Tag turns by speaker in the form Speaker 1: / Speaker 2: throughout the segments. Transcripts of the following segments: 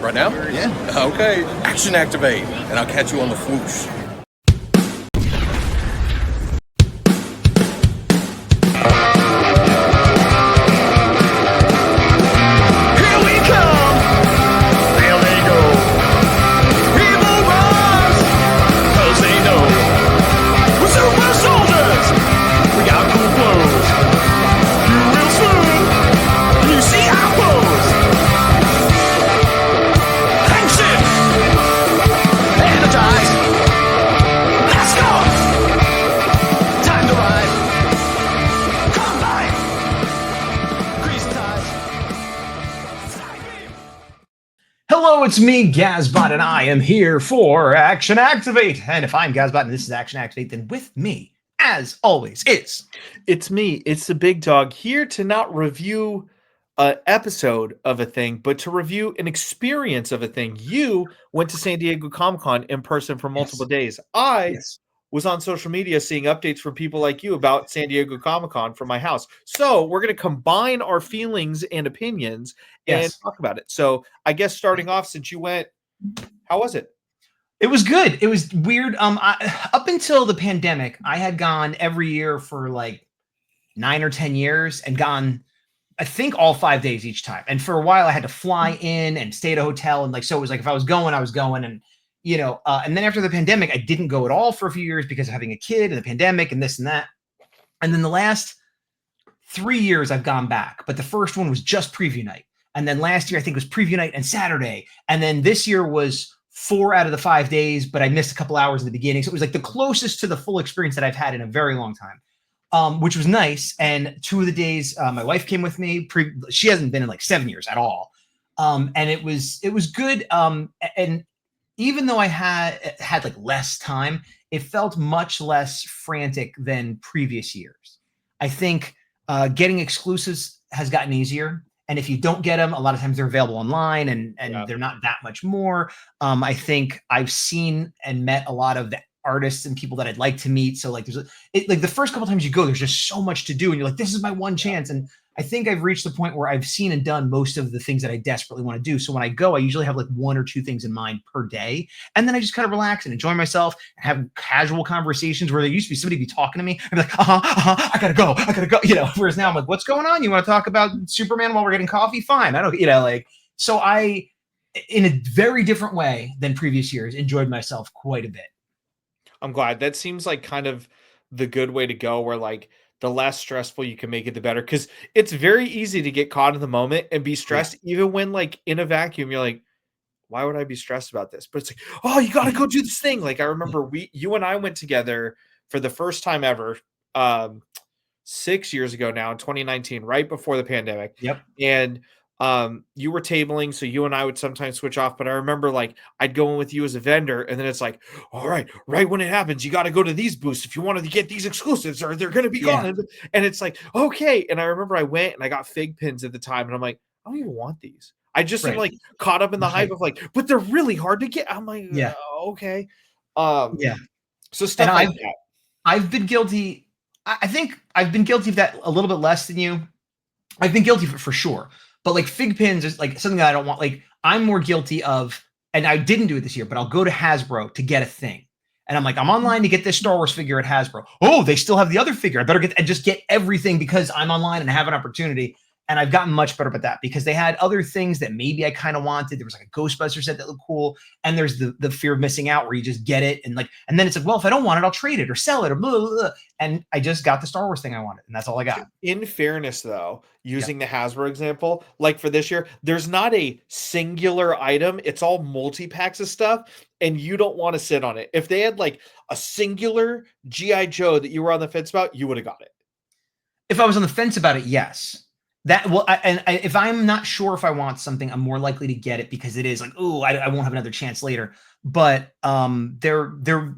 Speaker 1: Right now?
Speaker 2: Yeah.
Speaker 1: Okay. Action activate, and I'll catch you on the whoosh.
Speaker 3: Hello, it's me, Gazbot, and I am here for Action Activate. And if I'm Gazbot and this is Action Activate, then with me, as always,
Speaker 4: It's me. It's the big dog here to not review an episode of a thing, but to review an experience of a thing. You went to San Diego Comic-Con in person for multiple days. I was on social media seeing updates from people like you about San Diego Comic-Con from my house. So we're going to combine our feelings and opinions and talk about it. So I guess starting off, since you went, how was it?
Speaker 3: It was good. It was weird. Up until the pandemic, I had gone every year for like 9 or 10 years and gone, I think, all 5 days each time. And for a while I had to fly in and stay at a hotel. And like, so it was like, if I was going, I was going. And, you know, and then after the pandemic, I didn't go at all for a few years because of having a kid and the pandemic and this and that. And then the last 3 years I've gone back, but the first one was just preview night. And then last year, I think it was preview night and Saturday. And then this year was 4 out of the 5 days, but I missed a couple hours in the beginning. So it was like the closest to the full experience that I've had in a very long time, which was nice. And 2 of the days, my wife came with me. She hasn't been in like 7 years at all. And it was good. And even though I had like less time, it felt much less frantic than previous years. I think getting exclusives has gotten easier. And if you don't get them, a lot of times they're available online and they're not that much more. I think I've seen and met a lot of the artists and people that I'd like to meet. So like like the first couple times you go, there's just so much to do. And you're like, this is my one chance. And I think I've reached the point where I've seen and done most of the things that I desperately want to do. So when I go, I usually have like 1 or 2 things in mind per day. And then I just kind of relax and enjoy myself and have casual conversations where there used to be somebody be talking to me. I'd be like, I gotta go, you know, whereas now I'm like, what's going on? You want to talk about Superman while we're getting coffee? Fine. I don't, you know, like, so I, in a very different way than previous years, enjoyed myself quite a bit.
Speaker 4: I'm glad. That seems like kind of the good way to go, where like the less stressful you can make it, the better. Because it's very easy to get caught in the moment and be stressed, even when like in a vacuum, you're like, why would I be stressed about this? But it's like, oh, you got to go do this thing. Like I remember you and I went together for the first time ever 6 years ago now in 2019, right before the pandemic.
Speaker 3: Yep.
Speaker 4: And you were tabling, so you and I would sometimes switch off, but I remember like I'd go in with you as a vendor, and then it's like, all right when it happens, you got to go to these booths if you wanted to get these exclusives or they're going to be gone. And it's like, okay. And I remember I went and I got fig pins at the time, and I'm like, I don't even want these. I just am like caught up in the hype of like, but they're really hard to get. I'm like, okay. So stuff like that.
Speaker 3: I've been guilty. I think I've been guilty of that a little bit less than you. I've been guilty of it for sure. But like fig pins is like something that I don't want. Like I'm more guilty of, and I didn't do it this year, but I'll go to Hasbro to get a thing. And I'm like, I'm online to get this Star Wars figure at Hasbro. Oh, they still have the other figure. I better just get everything because I'm online and have an opportunity. And I've gotten much better at that because they had other things that maybe I kind of wanted. There was like a Ghostbuster set that looked cool. And there's the fear of missing out where you just get it. And then it's like, well, if I don't want it, I'll trade it or sell it or blah, blah, blah. And I just got the Star Wars thing I wanted. And that's all I got.
Speaker 4: In fairness, though, using the Hasbro example, like for this year, there's not a singular item. It's all multi-packs of stuff. And you don't want to sit on it. If they had like a singular G.I. Joe that you were on the fence about, you would have got it.
Speaker 3: If I was on the fence about it, yes. That will, if I'm not sure if I want something, I'm more likely to get it because it is like, oh, I won't have another chance later. But they're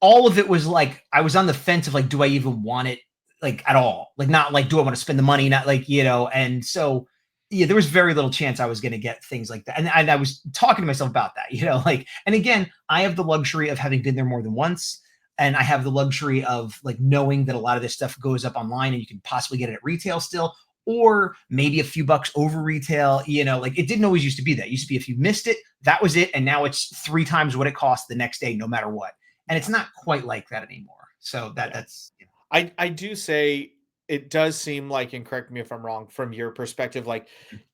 Speaker 3: all of it was like I was on the fence of like, do I even want it like at all? Like not like, do I want to spend the money? Not like, you know. And so there was very little chance I was going to get things like that. And I was talking to myself about that, you know, like, and again, I have the luxury of having been there more than once. And I have the luxury of like knowing that a lot of this stuff goes up online and you can possibly get it at retail still. or maybe a few bucks over retail. You know, like it didn't always used to be that. It used to be if you missed it, that was it. And now it's 3 times what it cost the next day, no matter what. And it's not quite like that anymore. So that's, you know.
Speaker 4: I do say it does seem like, and correct me if I'm wrong, from your perspective, like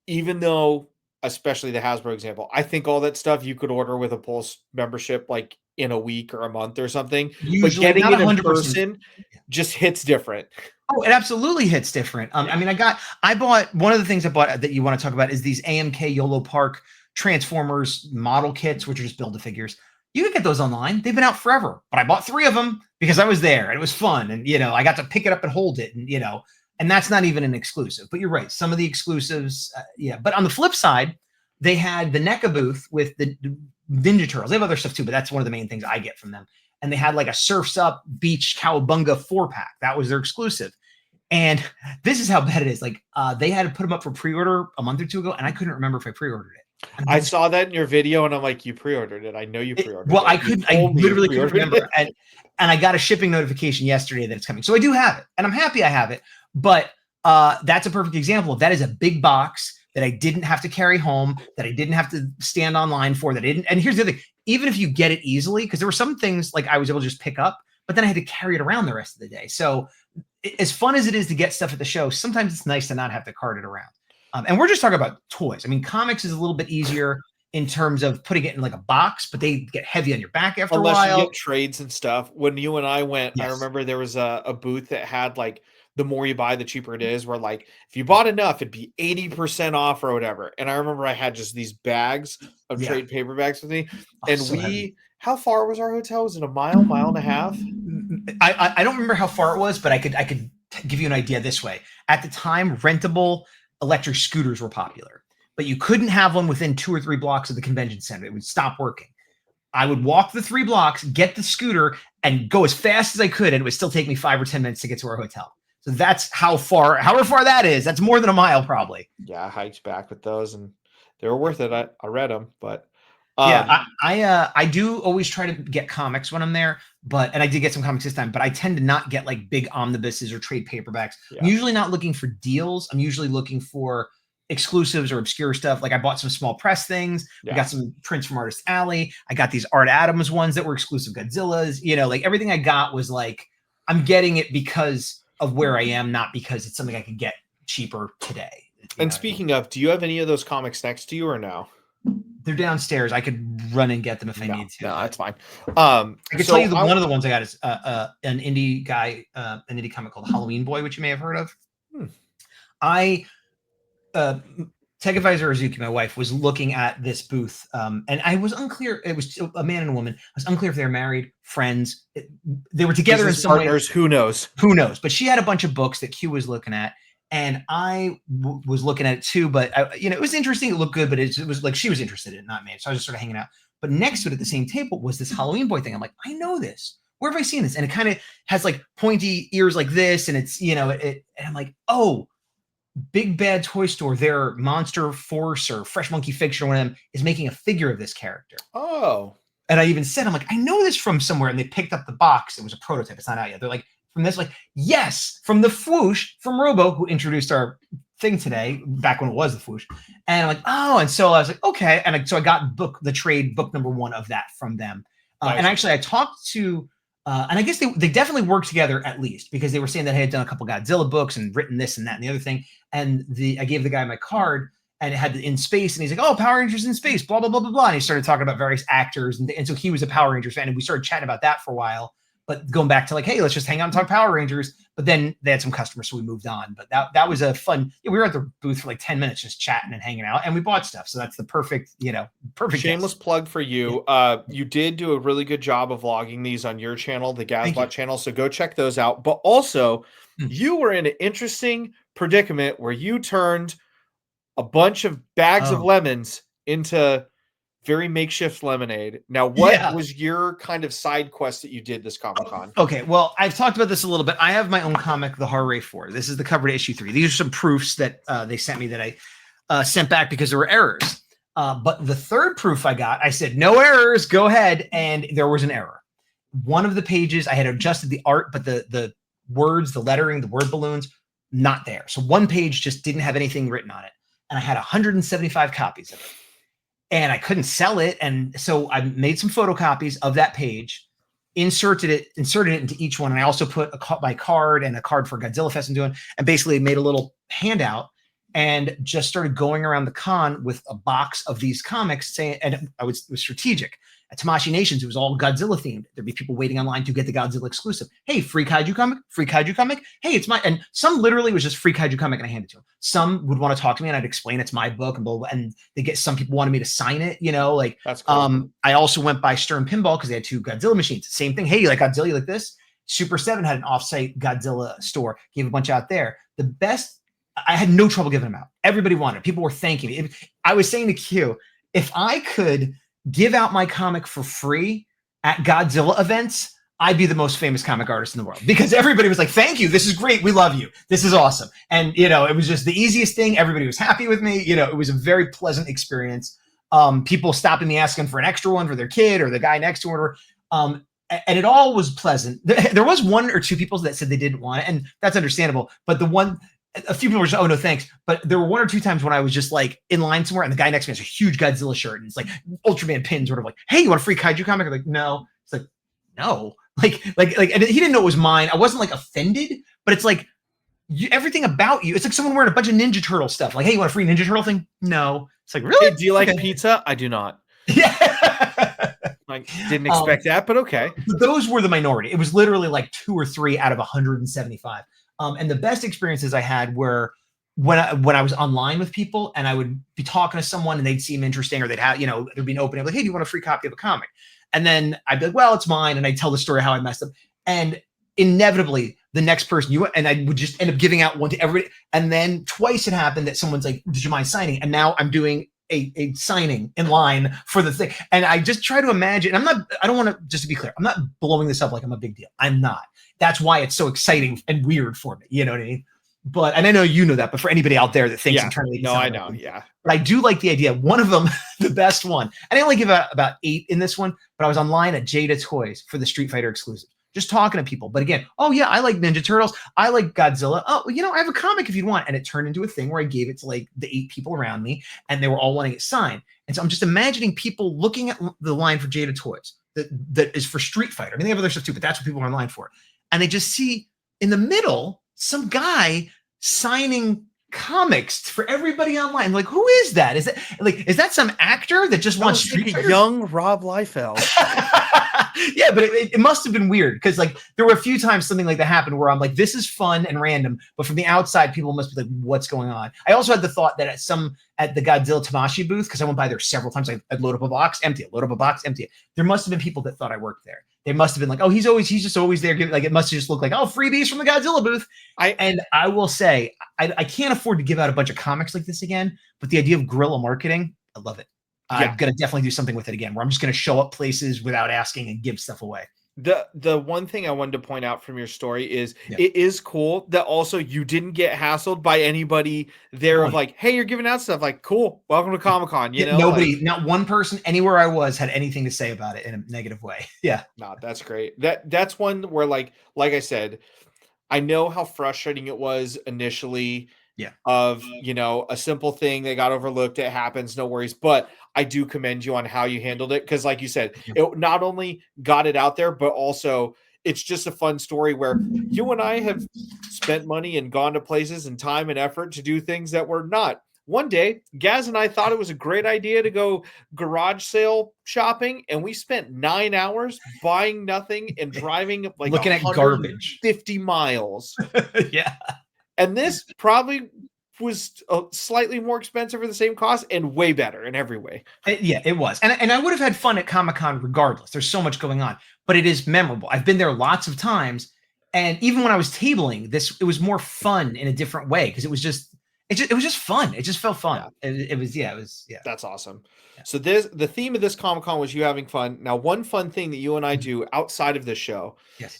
Speaker 4: even though, especially the Hasbro example, I think all that stuff you could order with a Pulse membership like in a week or a month or something, but
Speaker 3: Usually
Speaker 4: getting
Speaker 3: not
Speaker 4: it in
Speaker 3: 100%.
Speaker 4: person just hits different.
Speaker 3: Oh, it absolutely hits different. I mean, I bought one of the things I bought that you want to talk about is these AMK YOLO Park Transformers model kits, which are just Build-A-Figures. You can get those online. They've been out forever, but I bought 3 of them because I was there and it was fun. And, you know, I got to pick it up and hold it and, you know, and that's not even an exclusive, but you're right. Some of the exclusives. Yeah. But on the flip side, they had the NECA booth with the Ninja Turtles. They have other stuff too, but that's one of the main things I get from them. And they had like a Surf's Up Beach Cowabunga 4-pack. That was their exclusive. And this is how bad it is. Like they had to put them up for pre-order a month or 2 ago, and I couldn't remember if I pre-ordered it.
Speaker 4: I saw that in your video, and I'm like, you pre-ordered it. I know you pre-ordered it.
Speaker 3: Well, I literally couldn't remember. And I got a shipping notification yesterday that it's coming. So I do have it, and I'm happy I have it. But that's a perfect example of that is a big box that I didn't have to carry home, that I didn't have to stand online for, that I didn't. And here's the other thing. Even if you get it easily, because there were some things like I was able to just pick up, but then I had to carry it around the rest of the day. So as fun as it is to get stuff at the show, sometimes it's nice to not have to cart it around. And we're just talking about toys. I mean, comics is a little bit easier in terms of putting it in like a box, but they get heavy on your back after a while.
Speaker 4: Unless you get trades and stuff. When you and I went, yes. I remember there was a booth that had like, the more you buy, the cheaper it is, where like, if you bought enough, it'd be 80% off or whatever. And I remember I had just these bags of trade paperbacks with me. And so how far was our hotel? Was it a mile and a half?
Speaker 3: I don't remember how far it was, but I could give you an idea this way. At the time, rentable electric scooters were popular, but you couldn't have one within 2 or 3 blocks of the convention center. It would stop working. I would walk the 3 blocks, get the scooter, and go as fast as I could, and it would still take me 5 or 10 minutes to get to our hotel. So that's however far that is. That's more than a mile, probably.
Speaker 4: Yeah, I hiked back with those, and they were worth it. I read them, but
Speaker 3: yeah, I do always try to get comics when I'm there, and I did get some comics this time. But I tend to not get like big omnibuses or trade paperbacks. Yeah. I'm usually not looking for deals. I'm usually looking for exclusives or obscure stuff. Like I bought some small press things. Yeah. I got some prints from Artist Alley. I got these Art Adams ones that were exclusive Godzillas. You know, like everything I got was like I'm getting it because of where I am, not because it's something I could get cheaper today.
Speaker 4: And speaking of, do you have any of those comics next to you or no?
Speaker 3: They're downstairs. I could run and get them if I need to.
Speaker 4: No, that's fine.
Speaker 3: I can tell you one of the ones I got is an indie guy, an indie comic called Halloween Boy, which you may have heard of. Tech Advisor Azuki, my wife, was looking at this booth, and I was unclear. It was a man and a woman. I was unclear if they were married, friends. They were together in some
Speaker 4: partners. Way. Who knows?
Speaker 3: Who knows? But she had a bunch of books that Q was looking at, and I was looking at it too. But it was interesting. It looked good, but it was like she was interested in it, not me. So I was just sort of hanging out. But next to it at the same table was this Halloween Boy thing. I'm like, I know this. Where have I seen this? And it kind of has like pointy ears like this, and it's and I'm like, oh. Big Bad Toy Store, their Monster Force or Fresh Monkey Fiction or one of them is making a figure of this character.
Speaker 4: Oh.
Speaker 3: And I even said, I'm like, I know this from somewhere. And they picked up the box. It was a prototype. It's not out yet. They're like, from this, like, yes, from the Fwoosh from Robo, who introduced our thing today, back when it was the Fwoosh. And I'm like, oh, and so I was like, okay. And so I got the trade book number 1 of that from them. Nice. And actually I talked to, and I guess they definitely worked together at least because they were saying that I had done a couple Godzilla books and written this and that and the other thing. And I gave the guy my card and it had in space and he's like, oh, Power Rangers in space, blah, blah, blah, blah, blah. And he started talking about various actors. And so he was a Power Rangers fan and we started chatting about that for a while, but going back to like, hey, let's just hang out and talk Power Rangers. But then they had some customers, so we moved on. But that was a fun, we were at the booth for like 10 minutes just chatting and hanging out and we bought stuff. So that's the perfect
Speaker 4: shameless plug for you. Yeah. You did do a really good job of vlogging these on your channel, the Gazbot channel. So go check those out. But also you were in an interesting predicament where you turned a bunch of bags of lemons into very makeshift lemonade. Now, what was your kind of side quest that you did this Comic-Con?
Speaker 3: Okay, well, I've talked about this a little bit. I have my own comic, The Horror Ray 4. This is the cover to issue 3. These are some proofs that they sent me that I sent back because there were errors. But the third proof I got, I said, no errors, go ahead. And there was an error. One of the pages, I had adjusted the art, but the words, the lettering, the word balloons not there. So one page just didn't have anything written on it. And I had 175 copies of it. And I couldn't sell it. And so I made some photocopies of that page, inserted it into each one. And I also put my card and a card for Godzilla Fest I'm doing, and basically made a little handout and just started going around the con with a box of these comics saying, and I was strategic. At Tamashii Nations, it was all Godzilla themed. There'd be people waiting online to get the Godzilla exclusive. Hey, free kaiju comic. Hey, it's my, and some literally was just free kaiju comic and I handed it to them. Some would want to talk to me and I'd explain it's my book and blah, blah, and some people wanted me to sign it, like,
Speaker 4: that's cool.
Speaker 3: I also went by Stern Pinball because they had 2 Godzilla machines. Same thing. Hey, you like Godzilla, you like this? Super 7 had an offsite Godzilla store, gave a bunch out there. The best, I had no trouble giving them out. Everybody wanted it. People were thanking me. I was saying to Q, if I could give out my comic for free at Godzilla events, I'd be the most famous comic artist in the world, because everybody was like, thank you. This is great. We love you. This is awesome. And, it was just the easiest thing. Everybody was happy with me. It was a very pleasant experience. People stopping me asking for an extra one for their kid or the guy next to her. And it all was pleasant. There was 1 or 2 people that said they didn't want it, and that's understandable. But a few people were just, oh, no, thanks. But there were 1 or 2 times when I was just like in line somewhere and the guy next to me has a huge Godzilla shirt and it's like Ultraman pin sort of like, hey, you want a free kaiju comic? I'm like, no. It's like, no. Like, and he didn't know it was mine. I wasn't like offended, but it's like everything about you. It's like someone wearing a bunch of Ninja Turtle stuff. Like, hey, you want a free Ninja Turtle thing? No. It's like, really?
Speaker 4: Hey, do you like pizza? I do not.
Speaker 3: Yeah.
Speaker 4: Like, didn't expect that, but okay.
Speaker 3: But those were the minority. It was literally like 2 or 3 out of 175. And the best experiences I had were when I was online with people and I would be talking to someone and they'd seem interesting, or they'd have, there'd be an opening like, hey, do you want a free copy of a comic? And then I'd be like, well, it's mine. And I'd tell the story how I messed up. And inevitably the next person and I would just end up giving out one to everybody. And then twice it happened that someone's like, did you mind signing? And now I'm doing a signing in line for the thing. And I just try to imagine, I don't want to, just to be clear, I'm not blowing this up like I'm a big deal. I'm not. That's why it's so exciting and weird for me. You know what I mean? And I know you know that, but for anybody out there that thinks internally.
Speaker 4: No, I know. Yeah.
Speaker 3: But I do like the idea. One of them, the best one, and I only give out about 8 in this one, but I was online at Jada Toys for the Street Fighter exclusive, just talking to people. But again, oh yeah, I like Ninja Turtles. I like Godzilla. Oh, I have a comic if you'd want. And it turned into a thing where I gave it to like the 8 people around me and they were all wanting it signed. And so I'm just imagining people looking at the line for Jada Toys that is for Street Fighter. I mean, they have other stuff too, but that's what people are in line for. And they just see in the middle some guy signing comics for everybody online. Like, who is that? Is that some actor that just wants Street Fighter?
Speaker 4: Young Rob Liefeld.
Speaker 3: Yeah, but it must have been weird because like there were a few times something like that happened where I'm like, this is fun and random, but from the outside, people must be like, what's going on? I also had the thought that at the Godzilla Tamashii booth, because I went by there several times, I'd load up a box, empty it, load up a box, empty it. There must have been people that thought I worked there. They must have been like, oh, he's just always there. Like it must have just looked like, oh, freebies from the Godzilla booth. And I will say, I can't afford to give out a bunch of comics like this again, but the idea of guerrilla marketing, I love it. I'm going to definitely do something with it again, where I'm just going to show up places without asking and give stuff away.
Speaker 4: The one thing I wanted to point out from your story is it is cool that also you didn't get hassled by anybody there of like, hey, you're giving out stuff. Like, cool, welcome to Comic-Con.
Speaker 3: Nobody, not one person anywhere I was had anything to say about it in a negative way. Yeah.
Speaker 4: No, that's great. That's one where like I said, I know how frustrating it was initially.
Speaker 3: Yeah.
Speaker 4: Of, a simple thing that got overlooked. It happens. No worries. But I do commend you on how you handled it. Cause like you said, it not only got it out there, but also it's just a fun story where you and I have spent money and gone to places and time and effort to do things that were not. One day, Gaz and I thought it was a great idea to go garage sale shopping, and we spent 9 hours buying nothing and driving like
Speaker 3: looking at garbage
Speaker 4: 50 miles.
Speaker 3: Yeah.
Speaker 4: And this probably was slightly more expensive for the same cost and way better in every way.
Speaker 3: Yeah, it was. And I would have had fun at Comic-Con regardless. There's so much going on, but it is memorable. I've been there lots of times. And even when I was tabling this, it was more fun in a different way because it was just fun. It just felt fun. Yeah. It was.
Speaker 4: That's awesome. Yeah. So the theme of this Comic-Con was you having fun. Now, one fun thing that you and I do outside of this show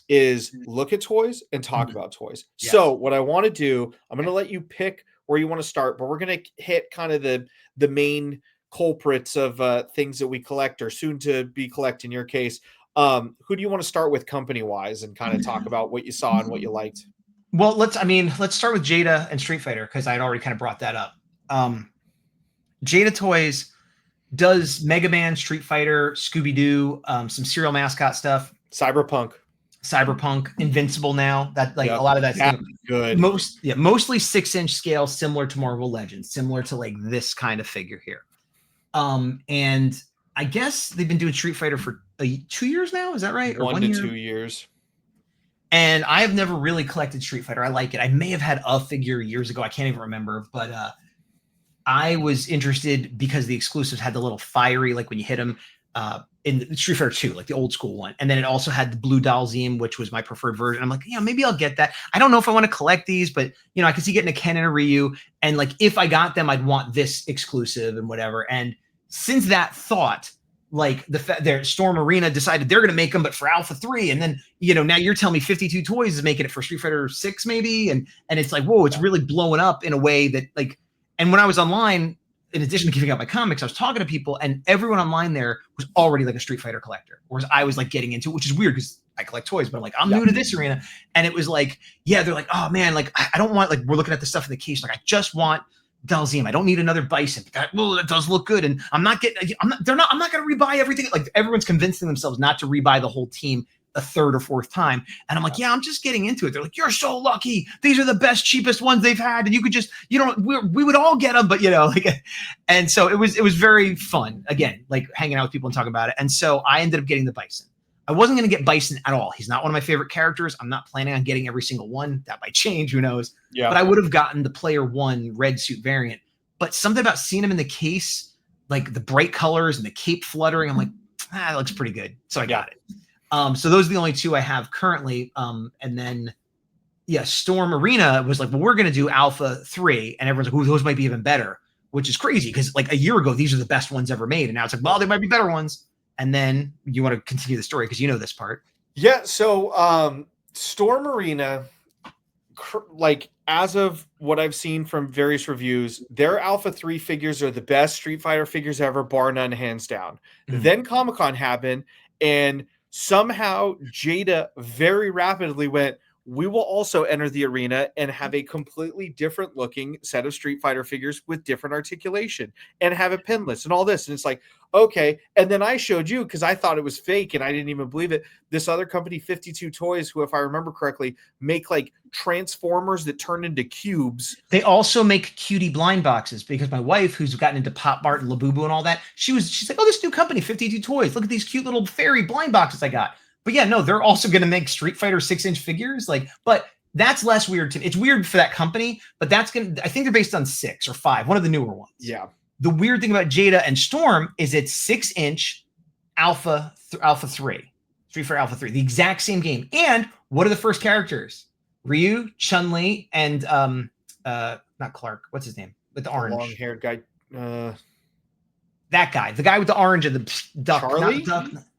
Speaker 4: is look at toys and talk about toys. Yes. So what I want to do, I'm going to let you pick where you want to start, but we're going to hit kind of the main culprits of things that we collect or soon to be collect in your case. Who do you want to start with company-wise and kind of talk about what you saw and what you liked?
Speaker 3: Well, let's start with Jada and Street Fighter because I'd already kind of brought that up. Jada Toys does Mega Man, Street Fighter, Scooby-Doo, some serial mascot stuff.
Speaker 4: Cyberpunk,
Speaker 3: Invincible now. That a lot of that's
Speaker 4: good.
Speaker 3: Mostly 6-inch scale, similar to Marvel Legends, similar to like this kind of figure here. And I guess they've been doing Street Fighter for 2 years now. Is that right? Or
Speaker 4: 1 to 2 years.
Speaker 3: And I have never really collected Street Fighter. I like it. I may have had a figure years ago. I can't even remember, but I was interested because the exclusives had the little fiery, like when you hit them in Street Fighter 2, like the old school one. And then it also had the blue Dalzim, which was my preferred version. I'm like, yeah, maybe I'll get that. I don't know if I want to collect these, but I can see getting a Ken and a Ryu. And like, if I got them, I'd want this exclusive and whatever. And since that thought, like their Storm Arena decided they're going to make them, but for Alpha 3. And then, now you're telling me 52 Toys is making it for Street Fighter 6 maybe. And it's like, whoa, it's really blowing up in a way that like, and when I was online, in addition to giving out my comics, I was talking to people and everyone online there was already like a Street Fighter collector. Whereas I was like getting into it, which is weird because I collect toys, but I'm like, I'm new to this arena. And it was like, yeah, they're like, oh man, like I don't want, like we're looking at the stuff in the case. Like I just want Dalzim. I don't need another Bison. That does look good. And I'm not going to rebuy everything. Like everyone's convincing themselves not to rebuy the whole team a third or fourth time. And I'm like, yeah, I'm just getting into it. They're like, you're so lucky. These are the best, cheapest ones they've had. And you could just, we would all get them, but and so it was very fun again, like hanging out with people and talking about it. And so I ended up getting the Bison. I wasn't going to get Bison at all. He's not one of my favorite characters. I'm not planning on getting every single one. That might change. Who knows? Yeah. But I would have gotten the Player 1 red suit variant. But something about seeing him in the case, like the bright colors and the cape fluttering, I'm like, that looks pretty good. So I got it. So those are the only two I have currently. And then, Storm Arena was like, well, we're going to do Alpha 3. And everyone's like, those might be even better, which is crazy because like a year ago, these are the best ones ever made. And now it's like, well, there might be better ones. And then you want to continue the story because you know this part.
Speaker 4: Yeah. So Storm Arena, like as of what I've seen from various reviews, their Alpha 3 figures are the best Street Fighter figures ever, bar none, hands down. Mm-hmm. Then Comic-Con happened and somehow Jada very rapidly went, we will also enter the arena and have a completely different looking set of Street Fighter figures with different articulation and have a pinless and all this. And it's like, okay. And then I showed you, because I thought it was fake and I didn't even believe it, this other company, 52 Toys, who, if I remember correctly, make like Transformers that turn into cubes.
Speaker 3: They also make cutie blind boxes because my wife, who's gotten into Pop Mart and Labubu and all that, she's like, oh, this new company, 52 Toys. Look at these cute little fairy blind boxes I got. But yeah, no, they're also going to make Street Fighter 6-inch figures. Like, but that's less weird to me. It's weird for that company, but I think they're based on 6 or 5, one of the newer ones.
Speaker 4: Yeah.
Speaker 3: The weird thing about Jada and Storm is it's 6-inch Alpha 3, Street Fighter Alpha 3, the exact same game. And what are the first characters? Ryu, Chun-Li, and not Clark. What's his name? With the orange,
Speaker 4: long-haired guy.
Speaker 3: That guy, the guy with the orange and the duck.
Speaker 4: Charlie?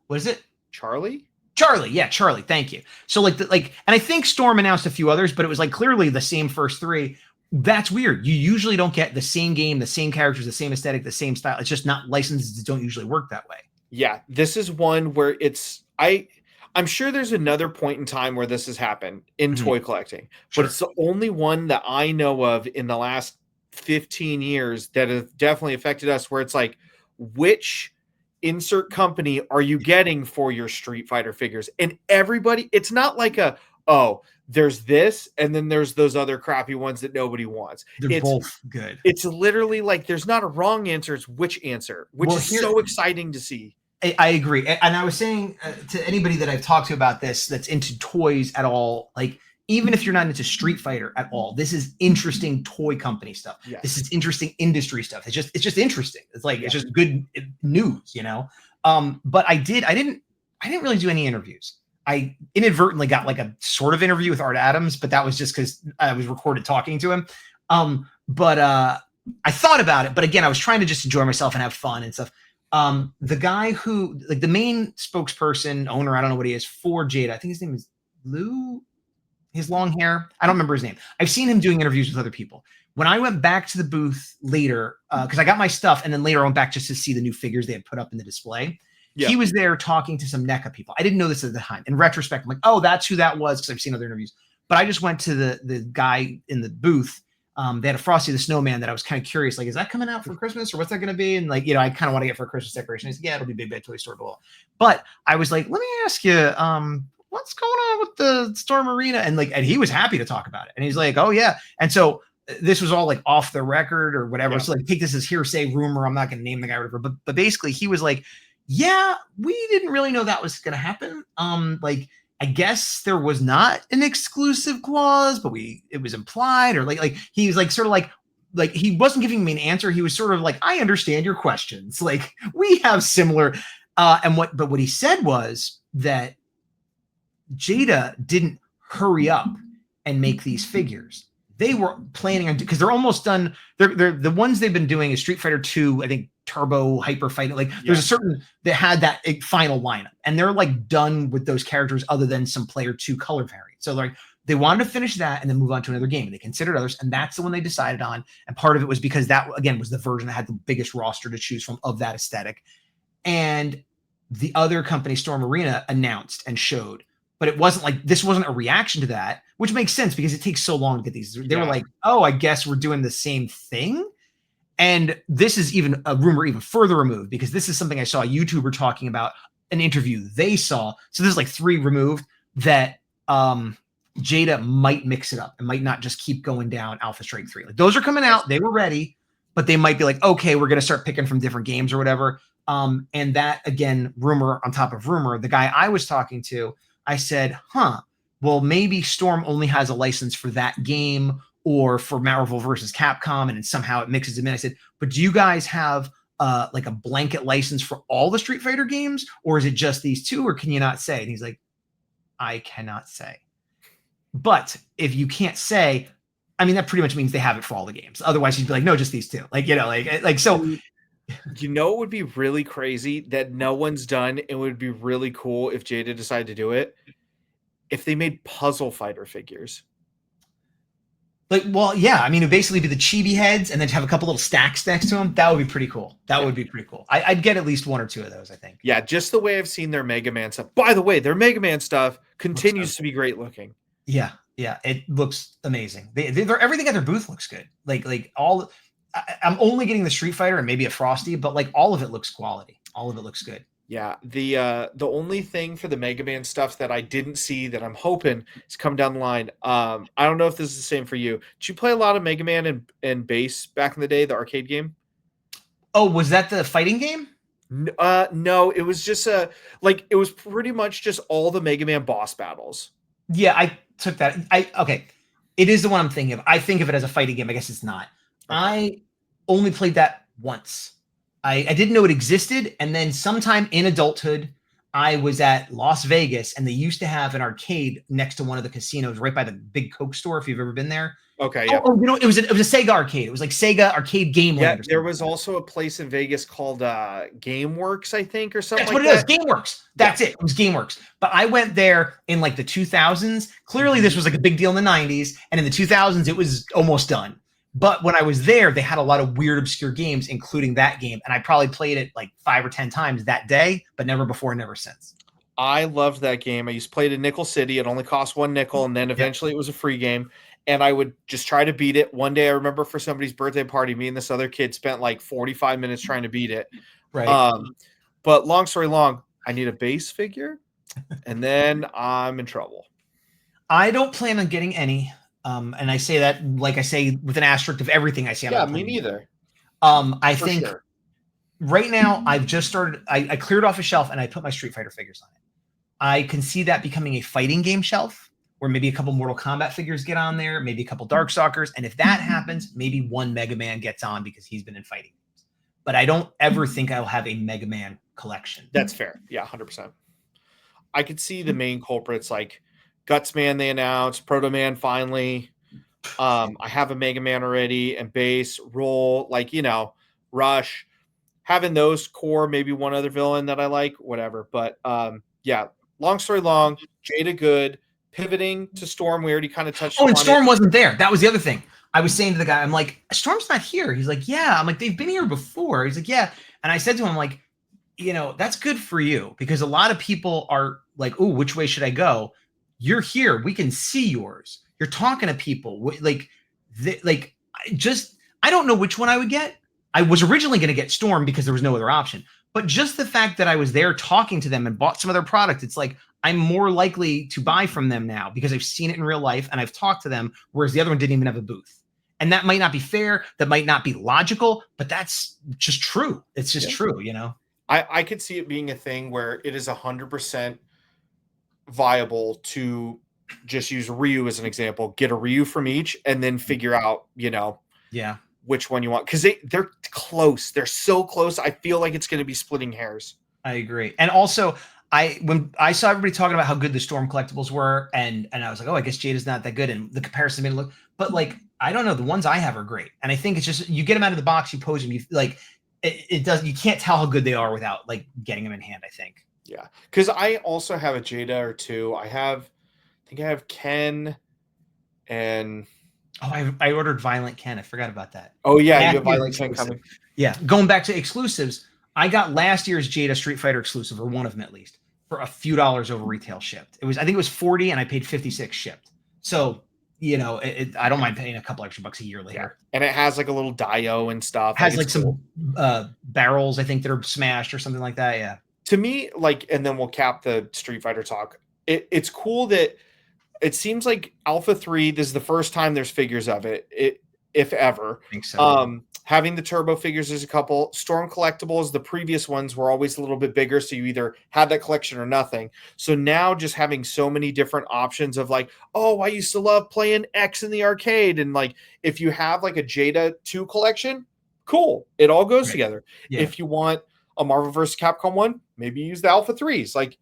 Speaker 3: What is it?
Speaker 4: Charlie.
Speaker 3: Yeah, Charlie. Thank you. So and I think Storm announced a few others, but it was like clearly the same first 3. That's weird. You usually don't get the same game, the same characters, the same aesthetic, the same style. It's just not licenses that don't usually work that way.
Speaker 4: Yeah, this is one where I'm sure there's another point in time where this has happened in toy collecting, but it's the only one that I know of in the last 15 years that has definitely affected us, where it's like, which insert company are you getting for your Street Fighter figures? And everybody, it's not like there's this and then there's those other crappy ones that nobody wants.
Speaker 3: They're both good.
Speaker 4: It's literally like there's not a wrong answer, it's which answer, which is so exciting to see.
Speaker 3: I agree. And I was saying to anybody that I've talked to about this that's into toys at all, like even if you're not into Street Fighter at all, this is interesting toy company stuff. Yes. This is interesting industry stuff. It's just interesting. It's like, it's just good news, But I didn't really do any interviews. I inadvertently got like a sort of interview with Art Adams, but that was just because I was recorded talking to him. But I thought about it, but again, I was trying to just enjoy myself and have fun and stuff. The guy who, like the main spokesperson, owner, I don't know what he is, for Jada, I think his name is Lou. His long hair. I don't remember his name. I've seen him doing interviews with other people. When I went back to the booth later, because I got my stuff, and then later I went back just to see the new figures they had put up in the display. Yeah. He was there talking to some NECA people. I didn't know this at the time. In retrospect, I'm like, oh, that's who that was, because I've seen other interviews. But I just went to the guy in the booth. They had a Frosty the Snowman that I was kind of curious, like, is that coming out for Christmas or what's that going to be? And like, I kind of want to get for a Christmas decoration. He said, yeah, it'll be Big Bad Toy Store below. But I was like, let me ask you, what's going on with the Storm Arena? And he was happy to talk about it. And he's like, oh yeah. And so this was all like off the record or whatever. Yeah. So like, take this as hearsay rumor. I'm not going to name the guy or whatever, but basically he was like, yeah, we didn't really know that was going to happen. I guess there was not an exclusive clause, but it was implied, or like he was like sort of like he wasn't giving me an answer. He was sort of like, I understand your questions. Like we have similar, but what he said was that Jada didn't hurry up and make these figures. They were planning on, because they're almost done. They're the ones they've been doing is Street Fighter 2, I think Turbo Hyper Fight. There's a certain that had that final lineup, and they're like done with those characters other than some Player 2 color variant. So they wanted to finish that and then move on to another game. And they considered others, and that's the one they decided on. And part of it was because that again was the version that had the biggest roster to choose from of that aesthetic. And the other company, Storm Arena, announced and showed. But it wasn't like, this wasn't a reaction to that, which makes sense because it takes so long to get these. They were like, oh, I guess we're doing the same thing. And this is even a rumor even further removed, because this is something I saw a YouTuber talking about, an interview they saw. So this is like 3 removed, that Jada might mix it up and might not just keep going down Alpha Strike 3. Like those are coming out, they were ready, but they might be like, okay, we're going to start picking from different games or whatever. And that, again, rumor on top of rumor, the guy I was talking to, I said, well, maybe Storm only has a license for that game or for Marvel versus Capcom, and somehow it mixes them in. I said, but do you guys have like a blanket license for all the Street Fighter games, or is it just these 2, or can you not say? And he's like, I cannot say. But if you can't say, I mean, that pretty much means they have it for all the games. Otherwise, you'd be like, no, just these 2. So.
Speaker 4: It would be really crazy that no one's done. It would be really cool if Jada decided to do it. If they made puzzle fighter figures.
Speaker 3: Well, yeah. I mean, it'd basically be the chibi heads and then have a couple little stacks next to them. That would be pretty cool. Would be pretty cool. I'd get at least 1 or 2 of those, I think.
Speaker 4: Yeah, just the way I've seen their Mega Man stuff. By the way, their Mega Man stuff continues to be great looking.
Speaker 3: Yeah, it looks amazing. They're everything at their booth looks good. Like all. I'm only getting the Street Fighter and maybe a Frosty, but like all of it looks quality. All of it looks good.
Speaker 4: Yeah, the only thing for the Mega Man stuff that I didn't see that I'm hoping is come down the line. I don't know if this is the same for you. Did you play a lot of Mega Man and Bass back in the day, the arcade game?
Speaker 3: Oh, was that the fighting game?
Speaker 4: No, it was just it was pretty much just all the Mega Man boss battles.
Speaker 3: Yeah, I took that. Okay, it is the one I'm thinking of. I think of it as a fighting game. I guess it's not. Okay. I only played that once. I didn't know it existed. And then sometime in adulthood, I was at Las Vegas, and they used to have an arcade next to one of the casinos right by the big Coke store, if you've ever been there.
Speaker 4: Okay, yeah.
Speaker 3: It was a Sega arcade. It was like Sega Arcade Game Land.
Speaker 4: Yeah, there was also a place in Vegas called GameWorks, I think, or something.
Speaker 3: That's what it is. GameWorks. That's it. It was GameWorks. But I went there in like the 2000s. Clearly, this was like a big deal in the 90s, and in the 2000s, it was almost done. But when I was there, they had a lot of weird, obscure games, including that game. And I probably played it like 5 or 10 times that day, but never before, never since.
Speaker 4: I loved that game. I used to play it in Nickel City. It only cost 1 nickel, and then eventually it was a free game. And I would just try to beat it. One day I remember for somebody's birthday party, me and this other kid spent like 45 minutes trying to beat it.
Speaker 3: Right.
Speaker 4: But long story long, I need a base figure, and then I'm in trouble.
Speaker 3: I don't plan on getting any. And I say that, like I say, with an asterisk of everything I say.
Speaker 4: Yeah, me neither.
Speaker 3: I think right now I've just started. I cleared off a shelf and I put my Street Fighter figures on it. I can see that becoming a fighting game shelf, where maybe a couple Mortal Kombat figures get on there, maybe a couple Darkstalkers, and if that happens, maybe 1 Mega Man gets on because he's been in fighting games. But I don't ever think I'll have a Mega Man collection.
Speaker 4: That's fair. Yeah, 100%. I could see the main culprits like Guts Man they announced, Proto Man finally. I have a Mega Man already, and Bass, Roll, Rush. Having those core, maybe one other villain that I like, whatever. But yeah, long story long, Jada good. Pivoting to Storm, we already kind of touched on it.
Speaker 3: And Storm wasn't there. That was the other thing. I was saying to the guy, I'm like, Storm's not here. He's like, yeah. I'm like, they've been here before. He's like, yeah. And I said to him, like, that's good for you, because a lot of people are like, oh, which way should I go? you're here. We can see yours. You're talking to people. I don't know which one I would get. I was originally going to get Storm because there was no other option. But just the fact that I was there talking to them and bought some of their product, it's like I'm more likely to buy from them now because I've seen it in real life and I've talked to them, whereas the other one didn't even have a booth. And that might not be fair. That might not be logical, but that's just true. It's just true, you know?
Speaker 4: I could see it being a thing where it is 100% viable to just use Ryu as an example, get a Ryu from each and then figure out, which one you want. Because they're close. They're so close. I feel like it's going to be splitting hairs.
Speaker 3: I agree. And also, when I saw everybody talking about how good the Storm collectibles were, and I was like, oh, I guess Jada's not that good. And the comparison made it look, but like, I don't know, the ones I have are great. And I think it's just, you get them out of the box, you pose them, you like, it does, you can't tell how good they are without like getting them in hand, I think.
Speaker 4: Yeah. Because I also have a Jada or two. I think I have Ken and...
Speaker 3: Oh, I ordered Violent Ken. I forgot about that.
Speaker 4: Oh, yeah. You have Violent Ken coming.
Speaker 3: Yeah. Going back to exclusives, I got last year's Jada Street Fighter exclusive, or one of them at least, for a few dollars over retail shipped. I think it was 40 and I paid 56 shipped. So, I don't mind paying a couple extra bucks a year later.
Speaker 4: And it has like a little Dio and stuff.
Speaker 3: It has like some barrels, I think, that are smashed or something like that. Yeah.
Speaker 4: To me, and then we'll cap the Street Fighter talk. It's cool that it seems like Alpha 3, this is the first time there's figures of it, if ever.
Speaker 3: I think so.
Speaker 4: Having the turbo figures, there's a couple. Storm collectibles, the previous ones were always a little bit bigger, so you either had that collection or nothing. So now just having so many different options of like, oh, I used to love playing X in the arcade. And like, if you have like a Jada 2 collection, cool. It all goes together. Yeah. If you want a Marvel vs. Capcom 1, maybe use the Alpha 3s, like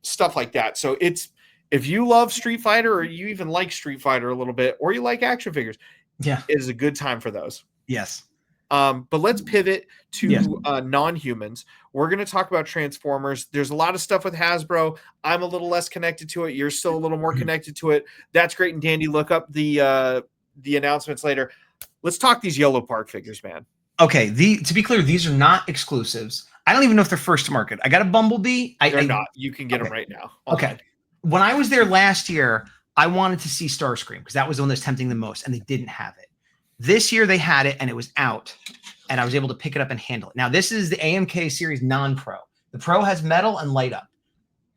Speaker 4: stuff like that. So if you love Street Fighter or you even like Street Fighter a little bit, or you like action figures, it is a good time for those.
Speaker 3: Yes.
Speaker 4: But let's pivot to non-humans. We're going to talk about Transformers. There's a lot of stuff with Hasbro. I'm a little less connected to it. You're still a little more connected to it. That's great and dandy. Look up the announcements later. Let's talk these Yellow Park figures, man.
Speaker 3: Okay. To be clear, these are not exclusives. I don't even know if they're first to market. I got a Bumblebee.
Speaker 4: They're not. You can get them right now.
Speaker 3: Okay. When I was there last year, I wanted to see Starscream because that was the one that's tempting the most, and they didn't have it. This year they had it and it was out, and I was able to pick it up and handle it. Now, this is the AMK series non-pro. The pro has metal and light up.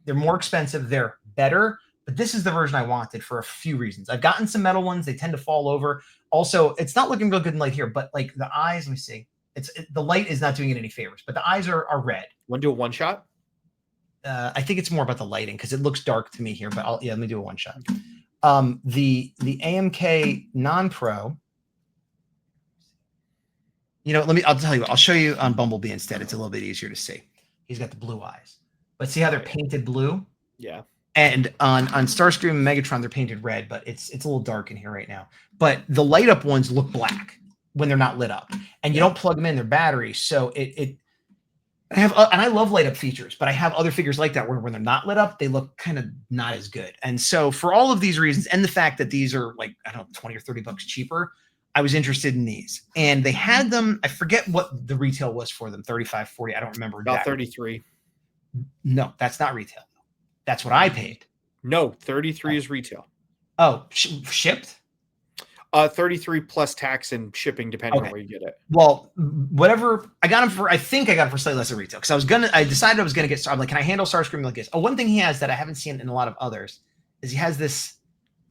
Speaker 3: They're more expensive. They're better, but this is the version I wanted for a few reasons. I've gotten some metal ones. They tend to fall over. Also, it's not looking real good in light here, but like the eyes, let me see. The light is not doing it any favors, but the eyes are red.
Speaker 4: Want to do a one shot?
Speaker 3: I think it's more about the lighting because it looks dark to me here, but let me do a one shot. The AMK non-pro. I'll tell you, I'll show you on Bumblebee instead. It's a little bit easier to see. He's got the blue eyes, but see how they're painted blue?
Speaker 4: Yeah.
Speaker 3: And on Starscream and Megatron, they're painted red, but it's a little dark in here right now. But the light up ones look black when they're not lit up, and you don't plug them in their batteries. So and I love light up features, but I have other figures like that where when they're not lit up, they look kind of not as good. And so for all of these reasons, and the fact that these are like, I don't know, 20 or 30 bucks cheaper, I was interested in these, and they had them. I forget what the retail was for them. 35, 40. I don't remember.
Speaker 4: About
Speaker 3: exactly.
Speaker 4: 33.
Speaker 3: No, that's not retail. That's what I paid.
Speaker 4: No, 33 is retail.
Speaker 3: Oh, shipped?
Speaker 4: 33 plus tax and shipping, depending on where you get it.
Speaker 3: Well, whatever. I think I got it for slightly less than retail. Because I decided I was going to get, I'm like, can I handle Starscream like this? Oh, one thing he has that I haven't seen in a lot of others is he has this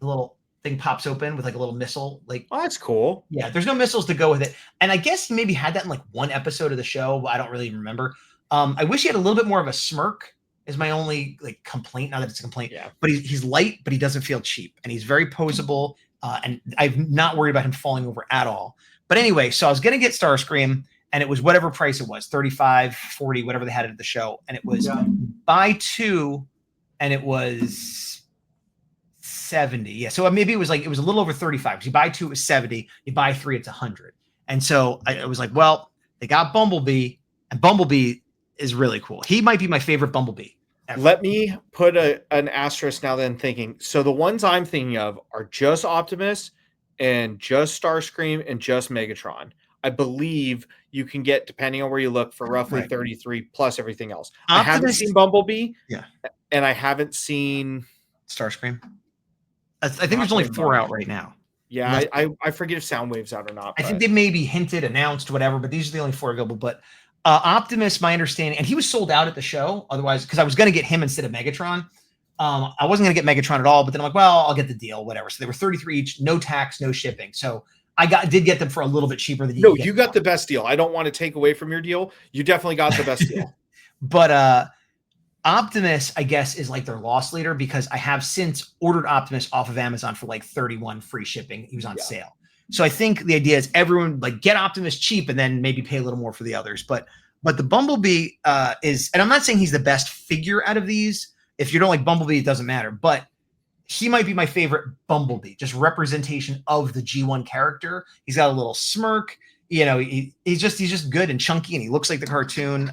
Speaker 3: little thing pops open with like a little missile. Like,
Speaker 4: oh, that's cool.
Speaker 3: Yeah, there's no missiles to go with it. And I guess he maybe had that in like one episode of the show, but I don't really remember. I wish he had a little bit more of a smirk is my only like complaint. Not that it's a complaint, but he's light, but he doesn't feel cheap. And he's very posable. And I'm not worried about him falling over at all. But anyway, so I was going to get Starscream, and it was whatever price it was, 35, 40, whatever they had it at the show. And it was buy two, and it was 70. Yeah. So maybe it was a little over 35. Because you buy two, it was 70. You buy three, it's 100. And so I was like, well, they got Bumblebee, and Bumblebee is really cool. He might be my favorite Bumblebee ever.
Speaker 4: Let me put an asterisk now then thinking. So the ones I'm thinking of are just Optimus and just Starscream and just Megatron. I believe you can get, depending on where you look, for roughly 33 plus everything else. Optimus, I haven't seen Bumblebee.
Speaker 3: Yeah.
Speaker 4: And I haven't seen
Speaker 3: Starscream. I think there's only 4 out right now.
Speaker 4: Yeah, I forget if Soundwave's out or not.
Speaker 3: I think they maybe hinted, announced, whatever, but these are the only 4 available. But Optimus, my understanding, and he was sold out at the show. Otherwise, because I was going to get him instead of Megatron. I wasn't going to get Megatron at all, but then I'm like, well, I'll get the deal, whatever. So they were 33 each, no tax, no shipping. So I did get them for a little bit cheaper than
Speaker 4: you got the best deal. I don't want to take away from your deal. You definitely got the best deal.
Speaker 3: But Optimus, I guess, is like their loss leader because I have since ordered Optimus off of Amazon for like 31 free shipping. He was on sale. So I think the idea is everyone like get Optimus cheap and then maybe pay a little more for the others. But the Bumblebee is, and I'm not saying he's the best figure out of these. If you don't like Bumblebee, it doesn't matter. But he might be my favorite Bumblebee, just representation of the G1 character. He's got a little smirk. You know, he's just good and chunky, and he looks like the cartoon.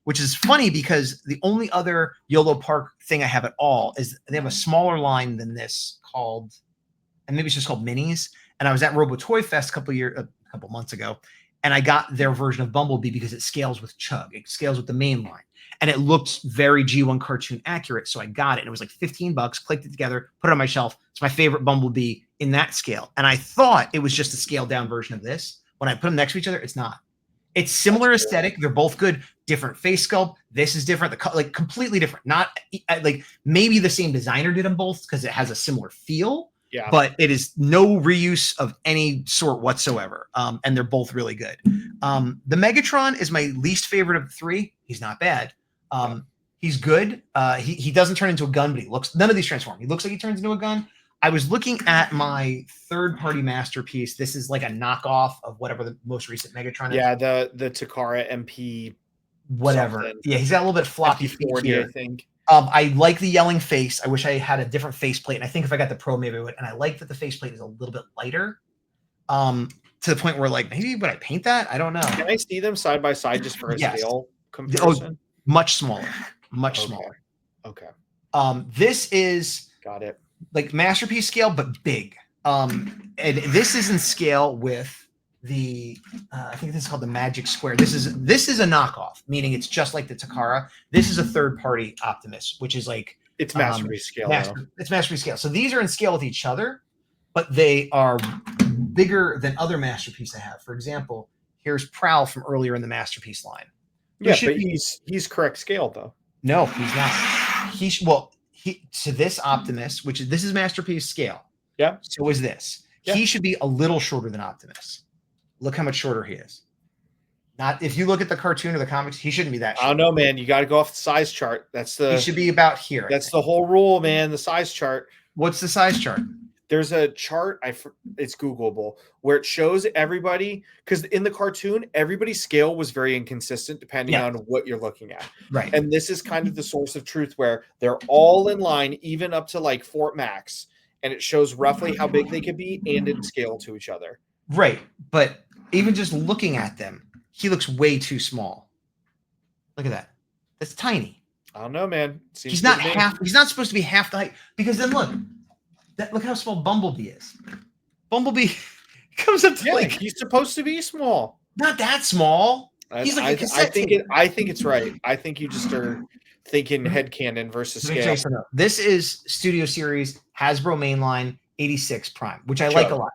Speaker 3: Which is funny because the only other YOLO Park thing I have at all is they have a smaller line than this called, and maybe it's just called Minis. And I was at Robo Toy Fest a couple months ago, and I got their version of Bumblebee because it scales with Chug. It scales with the main line. And it looks very G1 cartoon accurate. So I got it. And it was like $15, clicked it together, put it on my shelf. It's my favorite Bumblebee in that scale. And I thought it was just a scaled down version of this. When I put them next to each other, it's not. It's similar aesthetic. They're both good. Different face sculpt. This is different. Like completely different. Not like maybe the same designer did them both because it has a similar feel. Yeah. But it is no reuse of any sort whatsoever. And they're both really good. The Megatron is my least favorite of the 3. He's not bad. He's good. He doesn't turn into a gun, but none of these transform. He looks like he turns into a gun. I was looking at my third-party masterpiece. This is like a knockoff of whatever the most recent Megatron is.
Speaker 4: Yeah, the Takara MP
Speaker 3: whatever. Something. Yeah, he's got a little bit floppy feet here.
Speaker 4: I think.
Speaker 3: I like the yelling face. I wish I had a different faceplate. And I think if I got the Pro, maybe I would. And I like that the faceplate is a little bit lighter. To the point where like maybe would I paint that? I don't know.
Speaker 4: Can I see them side by side just for a scale comparison?
Speaker 3: Oh, much smaller. Much smaller.
Speaker 4: Okay.
Speaker 3: This is
Speaker 4: got it.
Speaker 3: Like masterpiece scale, but big. And this is in scale with the I think this is called the Magic Square. This is a knockoff, meaning it's just like the Takara. This is a third-party Optimus, which is like
Speaker 4: it's masterpiece scale.
Speaker 3: It's masterpiece scale. So these are in scale with each other, but they are bigger than other masterpiece I have. For example, here's Prowl from earlier in the masterpiece line.
Speaker 4: Yeah, but he's correct scale though.
Speaker 3: No, he's not. To this Optimus, this is masterpiece scale.
Speaker 4: Yeah.
Speaker 3: So is this. Yeah. He should be a little shorter than Optimus. Look how much shorter he is. Not if you look at the cartoon or the comics, he shouldn't be that short.
Speaker 4: I don't know, man. You got to go off the size chart.
Speaker 3: He should be about here.
Speaker 4: That's the whole rule, man. The size chart.
Speaker 3: What's the size chart?
Speaker 4: There's a chart, it's Googleable, where it shows everybody, because in the cartoon, everybody's scale was very inconsistent depending on what you're looking at.
Speaker 3: Right.
Speaker 4: And this is kind of the source of truth where they're all in line, even up to like Fort Max, and it shows roughly how big they could be and in scale to each other.
Speaker 3: Right. But even just looking at them, he looks way too small. Look at that. That's tiny.
Speaker 4: I don't know, man.
Speaker 3: He's not supposed to be half the height, because then look how small Bumblebee is. Bumblebee comes up to
Speaker 4: he's supposed to be small.
Speaker 3: Not that small. He's like
Speaker 4: I think it's right. I think you just are thinking headcanon versus scale.
Speaker 3: This is Studio Series Hasbro Mainline 86 Prime, which I like a lot.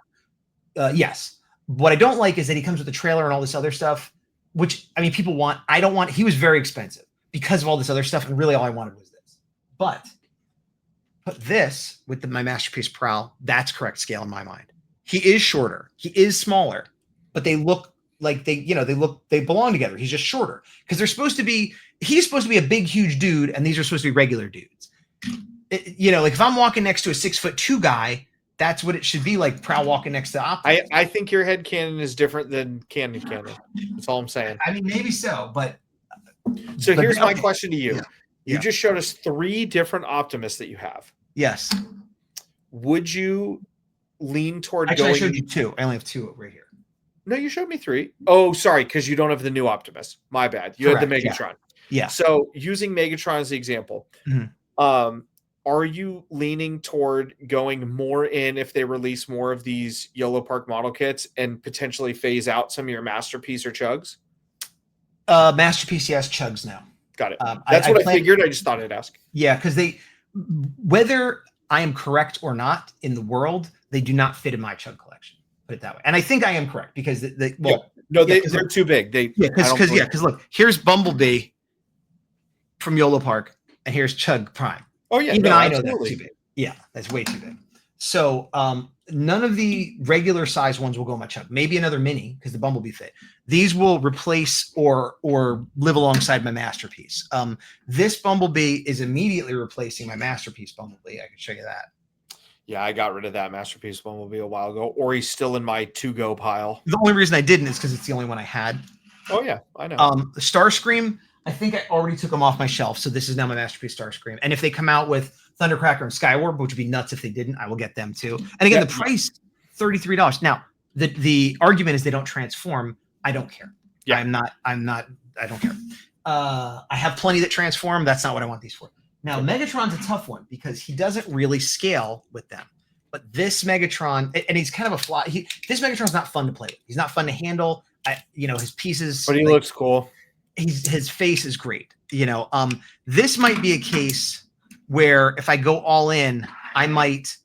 Speaker 3: Yes. What I don't like is that he comes with a trailer and all this other stuff, which I mean people want. I don't want. He was very expensive because of all this other stuff, and really all I wanted was this. But put this with my masterpiece Prowl. That's correct scale in my mind. He is shorter. He is smaller, but they look like they belong together. He's just shorter because he's supposed to be a big, huge dude, and these are supposed to be regular dudes. Like if I'm walking next to a 6'2" guy, that's what it should be like. Prowl walking next to Optimus.
Speaker 4: I think your head canon is different than canon. That's all I'm saying.
Speaker 3: I mean, maybe so, but
Speaker 4: here's my question to you. Yeah. You just showed us 3 different Optimus that you have.
Speaker 3: Yes.
Speaker 4: Would you lean toward
Speaker 3: I showed you 2. I only have 2 right here.
Speaker 4: No, you showed me 3. Oh, sorry, because you don't have the new Optimus. My bad. You had the Megatron.
Speaker 3: Yeah.
Speaker 4: So using Megatron as the example, are you leaning toward going more in if they release more of these YOLO Park model kits and potentially phase out some of your Masterpiece or Chugs?
Speaker 3: Masterpiece, yes. Chugs, no.
Speaker 4: Got it. That's what I figured. I just thought I'd ask.
Speaker 3: Yeah, because whether I am correct or not in the world, they do not fit in my chug collection. Put it that way. And I think I am correct because
Speaker 4: they're too big.
Speaker 3: Because look, here's Bumblebee from YOLO Park, and here's Chug Prime.
Speaker 4: Oh yeah,
Speaker 3: even I know
Speaker 4: absolutely.
Speaker 3: that's too big. Yeah, that's way too big. So none of the regular size ones will go in my Chug. Maybe another mini because the Bumblebee fit. These will replace or live alongside my Masterpiece. This Bumblebee is immediately replacing my Masterpiece Bumblebee. I can show you that.
Speaker 4: Yeah, I got rid of that Masterpiece Bumblebee a while ago, or he's still in my to-go pile.
Speaker 3: The only reason I didn't is because it's the only one I had.
Speaker 4: Oh yeah, I know.
Speaker 3: The Starscream, I think I already took them off my shelf, so this is now my Masterpiece Starscream. And if they come out with Thundercracker and Skywarp, which would be nuts if they didn't, I will get them too. And again, the price, $33. Now, the argument is they don't transform. I don't care.
Speaker 4: Yeah.
Speaker 3: I don't care. I have plenty that transform. That's not what I want these for. Now, Megatron's a tough one because he doesn't really scale with them. But this Megatron, and he's kind of a fly. This Megatron's not fun to play with. He's not fun to handle. His pieces.
Speaker 4: But he looks cool.
Speaker 3: His face is great. This might be a case where if I go all in, I might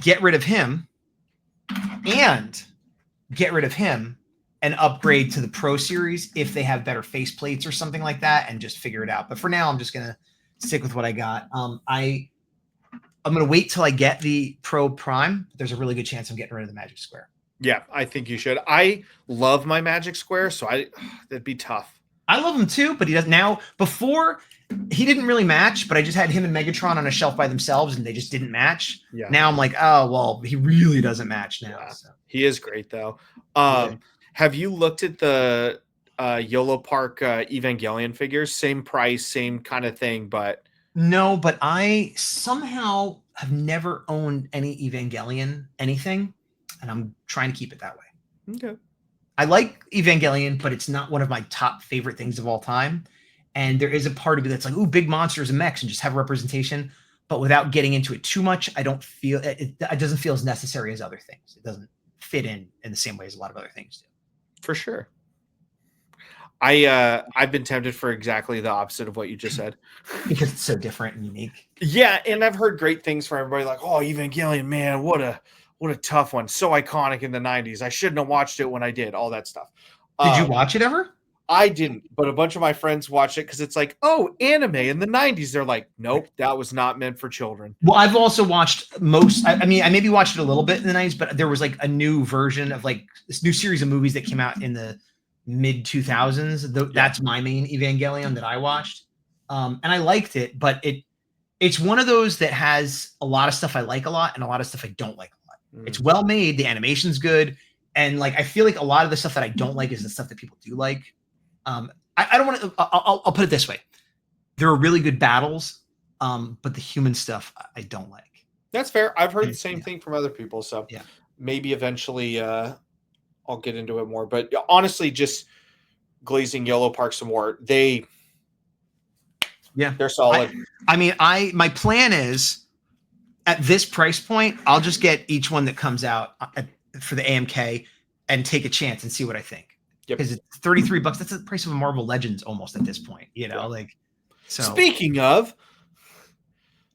Speaker 3: get rid of him and upgrade to the Pro Series if they have better faceplates or something like that and just figure it out. But for now, I'm just going to stick with what I got. I'm going to wait till I get the Pro Prime. There's a really good chance I'm getting rid of the Magic Square.
Speaker 4: Yeah, I think you should. I love my Magic Square, so that'd be tough.
Speaker 3: I love him too, but he doesn't now. Before, he didn't really match, but I just had him and Megatron on a shelf by themselves, and they just didn't match. Yeah. Now I'm like, oh, well, he really doesn't match now.
Speaker 4: Yeah.
Speaker 3: So.
Speaker 4: He is great, though. Have you looked at the YOLO Park Evangelion figures? Same price, same kind of thing, but...
Speaker 3: No, but I somehow have never owned any Evangelion anything, and I'm trying to keep it that way.
Speaker 4: Okay.
Speaker 3: I like Evangelion, but it's not one of my top favorite things of all time. And there is a part of me that's like, ooh, big monsters and mechs and just have representation. But without getting into it too much, I don't feel it doesn't feel as necessary as other things. It doesn't fit in the same way as a lot of other things do.
Speaker 4: For sure. I've been tempted for exactly the opposite of what you just said.
Speaker 3: Because it's so different and unique.
Speaker 4: Yeah, and I've heard great things from everybody like, oh, Evangelion, man, what a tough one. So iconic in the 90s. I shouldn't have watched it when I did, all that stuff.
Speaker 3: Did you watch it ever?
Speaker 4: I didn't, but a bunch of my friends watched it because it's like, oh, anime in the 90s. They're like, nope, that was not meant for children.
Speaker 3: Well, I've also watched most. I mean, I maybe watched it a little bit in the 90s, but there was like a new version of like this new series of movies that came out in the mid 2000s. That's my main Evangelion that I watched. And I liked it, but it's one of those that has a lot of stuff I like a lot and a lot of stuff I don't like a lot. It's well made. The animation's good. And like, I feel like a lot of the stuff that I don't like is the stuff that people do like. I don't want to, I'll put it this way. There are really good battles. But the human stuff I don't like.
Speaker 4: That's fair. I've heard the same thing from other people. So
Speaker 3: yeah,
Speaker 4: maybe eventually, I'll get into it more, but honestly, just glazing YOLO Park some more. They're solid.
Speaker 3: My plan is at this price point, I'll just get each one that comes out for the AMK and take a chance and see what I think. Because it's $33. That's the price of a Marvel Legends almost at this point, so
Speaker 4: speaking of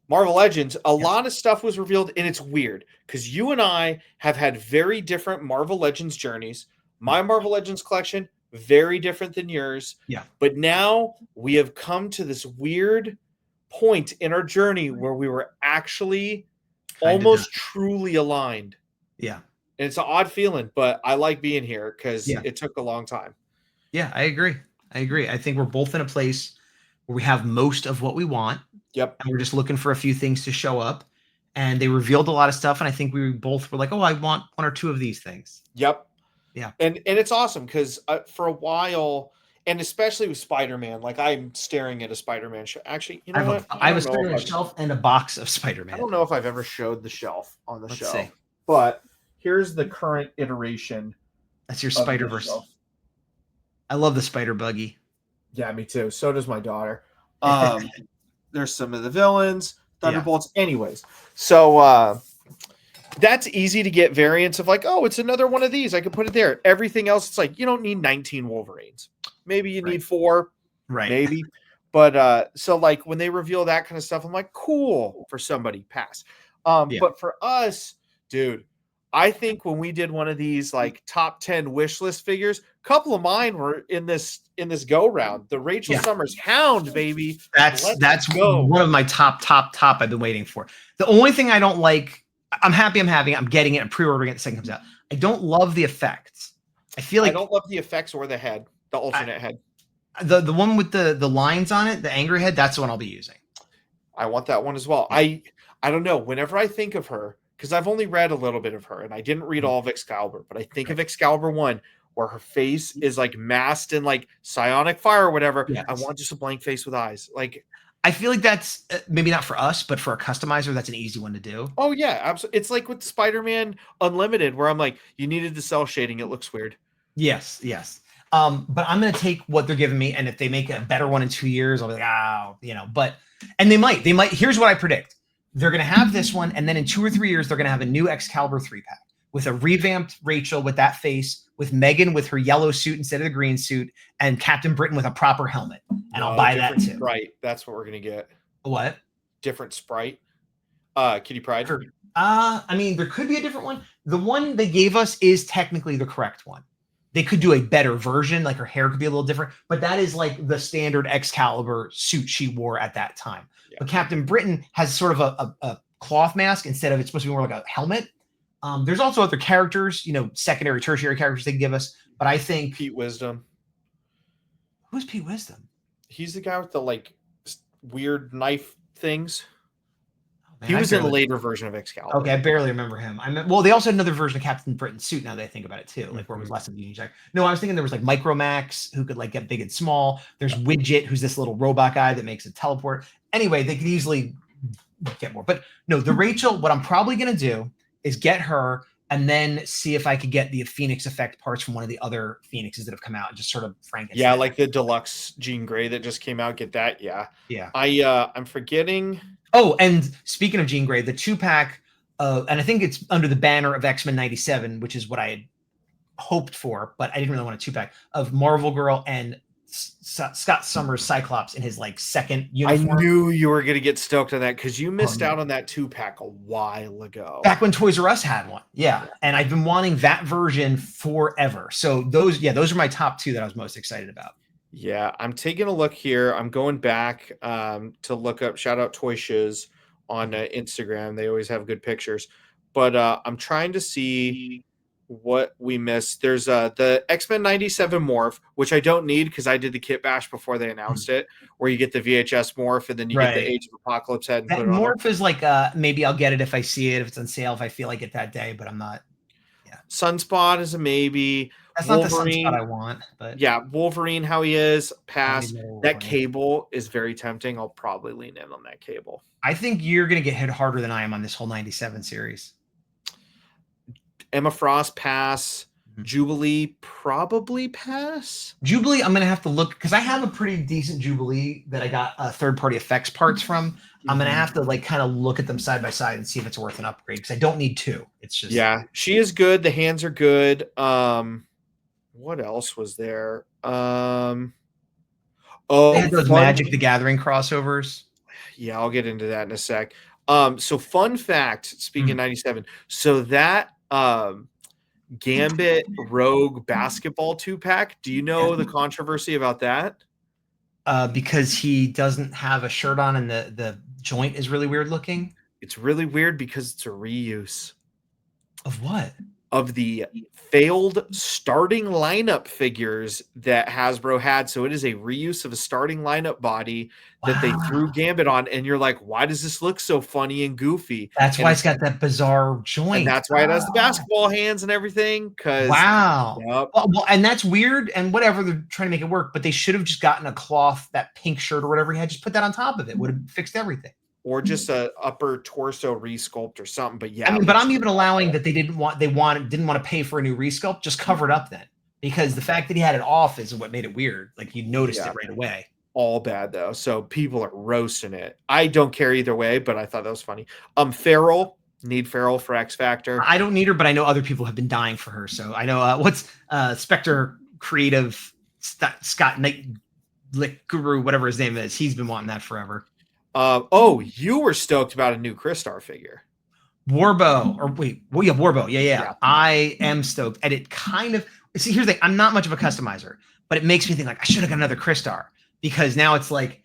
Speaker 4: Marvel Legends, a lot of stuff was revealed, and it's weird because you and I have had very different Marvel Legends journeys. My Marvel Legends collection, very different than yours.
Speaker 3: Yeah.
Speaker 4: But now we have come to this weird point in our journey where we were actually almost truly aligned.
Speaker 3: Yeah.
Speaker 4: And it's an odd feeling, but I like being here because it took a long time.
Speaker 3: Yeah, I agree. I think we're both in a place where we have most of what we want.
Speaker 4: Yep.
Speaker 3: And we're just looking for a few things to show up. And they revealed a lot of stuff. And I think we both were like, oh, I want one or two of these things.
Speaker 4: Yep.
Speaker 3: Yeah.
Speaker 4: And it's awesome because for a while, and especially with Spider-Man, like I'm staring at a Spider-Man show. Actually, you know what?
Speaker 3: I have a Spider-Man shelf and a box of Spider-Man.
Speaker 4: I don't know if I've ever showed the shelf on the shelf.
Speaker 3: See.
Speaker 4: But here's the current iteration.
Speaker 3: That's your Spider-Verse. I love the Spider Buggy.
Speaker 4: Yeah, me too. So does my daughter. There's some of the villains, Thunderbolts. Yeah. Anyways, so that's easy to get variants of like, oh, it's another one of these. I can put it there. Everything else, it's like you don't need 19 Wolverines. Maybe you need 4.
Speaker 3: Right.
Speaker 4: Maybe. But so like when they reveal that kind of stuff, I'm like, cool for somebody. Pass.
Speaker 3: Yeah.
Speaker 4: But for us, dude, I think when we did one of these like top 10 wish list figures, a couple of mine were in this go round. The Rachel
Speaker 3: Yeah.
Speaker 4: Summers Hound, baby.
Speaker 3: That's
Speaker 4: go.
Speaker 3: one of my top I've been waiting for. The only thing I don't like, I'm happy I'm having it, I'm getting it, I'm pre-ordering it the second it comes out. I don't love the effects. I feel like
Speaker 4: I don't love the effects or the head, the alternate head.
Speaker 3: The one with the lines on it, the angry head, that's the one I'll be using.
Speaker 4: I want that one as well.
Speaker 3: Yeah.
Speaker 4: I don't know. Whenever I think of her, because I've only read a little bit of her, and I didn't read all of Excalibur, but I think of Excalibur 1, where her face is like masked in like psionic fire or whatever.
Speaker 3: Yes.
Speaker 4: I want just a blank face with eyes. Like,
Speaker 3: I feel like that's maybe not for us, but for a customizer, that's an easy one to do.
Speaker 4: oh yeah, absolutely. It's like with Spider-Man Unlimited, where I'm like, you needed the cell shading. It looks weird.
Speaker 3: Yes. But I'm gonna take what they're giving me, and if they make a better one in 2 years, I'll be like, but and they might. Here's what I predict: they're gonna have this one, and then in 2 or 3 years, they're gonna have a new Excalibur 3-pack with a revamped Rachel with that face, with Megan with her yellow suit instead of the green suit, and Captain Britain with a proper helmet. And I'll buy that too.
Speaker 4: Right, that's what we're gonna get.
Speaker 3: What?
Speaker 4: Different sprite. Kitty Pryde.
Speaker 3: I mean, there could be a different one. The one they gave us is technically the correct one. They could do a better version, like her hair could be a little different, but that is like the standard Excalibur suit she wore at that time. Yeah. But Captain Britain has sort of a cloth mask instead of, it's supposed to be more like a helmet. There's also other characters, secondary, tertiary characters they can give us, but I think
Speaker 4: Pete Wisdom.
Speaker 3: Who's Pete Wisdom?
Speaker 4: He's the guy with the like weird knife things.
Speaker 3: Man,
Speaker 4: he was in a later version of Excalibur.
Speaker 3: Okay, I barely remember him. Well, they also had another version of Captain Britain's suit. Now that I think about it too, like where it was less of a Union Jack. No, I was thinking there was like Micromax who could like get big and small. There's Widget, who's this little robot guy that makes a teleport. Anyway, they could easily get more. But no, the Rachel. What I'm probably gonna do is get her and then see if I could get the Phoenix effect parts from one of the other Phoenixes that have come out and just sort of Frankenstein.
Speaker 4: Yeah, like the deluxe Jean Grey that just came out. Get that? Yeah. I'm forgetting.
Speaker 3: Oh, and speaking of Jean Grey, the 2-pack, and I think it's under the banner of X-Men 97, which is what I had hoped for, but I didn't really want a 2-pack of Marvel Girl and Scott Summers Cyclops in his like second uniform.
Speaker 4: I knew you were gonna get stoked on that because you missed out on that 2-pack a while ago.
Speaker 3: Back when Toys R Us had one, yeah. And I've been wanting that version forever. So those are my top 2 that I was most excited about.
Speaker 4: Yeah, I'm taking a look here. I'm going back to look up, shout out Toy Shiz on Instagram. They always have good pictures. But I'm trying to see what we missed. There's the X-Men 97 morph, which I don't need because I did the kit bash before they announced it, where you get the VHS morph and then you get the Age of Apocalypse head. And
Speaker 3: that
Speaker 4: put it
Speaker 3: morph is like maybe I'll get it if I see it, if it's on sale, if I feel like it that day, but I'm not. Yeah.
Speaker 4: Sunspot is a maybe.
Speaker 3: That's
Speaker 4: Wolverine,
Speaker 3: not the Sunspot I want, but
Speaker 4: yeah, Wolverine, how he is, pass. That Cable is very tempting. I'll probably lean in on that Cable.
Speaker 3: I think you're gonna get hit harder than I am on this whole 97 series.
Speaker 4: Emma Frost, pass. Jubilee, probably pass.
Speaker 3: Jubilee, I'm gonna have to look because I have a pretty decent Jubilee that I got third-party effects parts from. I'm gonna have to like kind of look at them side by side and see if it's worth an upgrade because I don't need 2. It's just
Speaker 4: she is good. The hands are good. What else was there?
Speaker 3: They had those Magic the Gathering crossovers.
Speaker 4: Yeah, I'll get into that in a sec. So fun fact, speaking of 97, so that Gambit Rogue basketball 2-pack, do you know the controversy about that?
Speaker 3: Because he doesn't have a shirt on and the joint is really weird looking.
Speaker 4: It's really weird because it's a reuse.
Speaker 3: Of what?
Speaker 4: Of the failed starting lineup figures that Hasbro had. So it is a reuse of a starting lineup body that they threw Gambit on. And you're like, why does this look so funny and goofy?
Speaker 3: That's why it's got that bizarre joint.
Speaker 4: And that's why it has the basketball hands and everything. Yep.
Speaker 3: Well, and that's weird and whatever. They're trying to make it work, but they should have just gotten a cloth, that pink shirt or whatever he had, just put that on top of it. Would have fixed everything.
Speaker 4: Or just a upper torso resculpt or something. But yeah,
Speaker 3: I mean, but I'm even allowing that they didn't want to pay for a new resculpt. Just cover it up then, because the fact that he had it off is what made it weird. Like you noticed it right away.
Speaker 4: All bad though, so people are roasting it. I don't care either way, but I thought that was funny. Farrell, need Farrell for X Factor.
Speaker 3: I don't need her, but I know other people have been dying for her. So I know what's Spectre Creative Scott Knight Lick Guru, whatever his name is. He's been wanting that forever.
Speaker 4: You were stoked about a new Crystar figure.
Speaker 3: Warbow, or wait, well, yeah, Warbow. Yeah.
Speaker 4: Yeah.
Speaker 3: I am stoked. And it kind of, see, here's the thing. I'm not much of a customizer, but it makes me think like I should have got another Crystar, because now it's like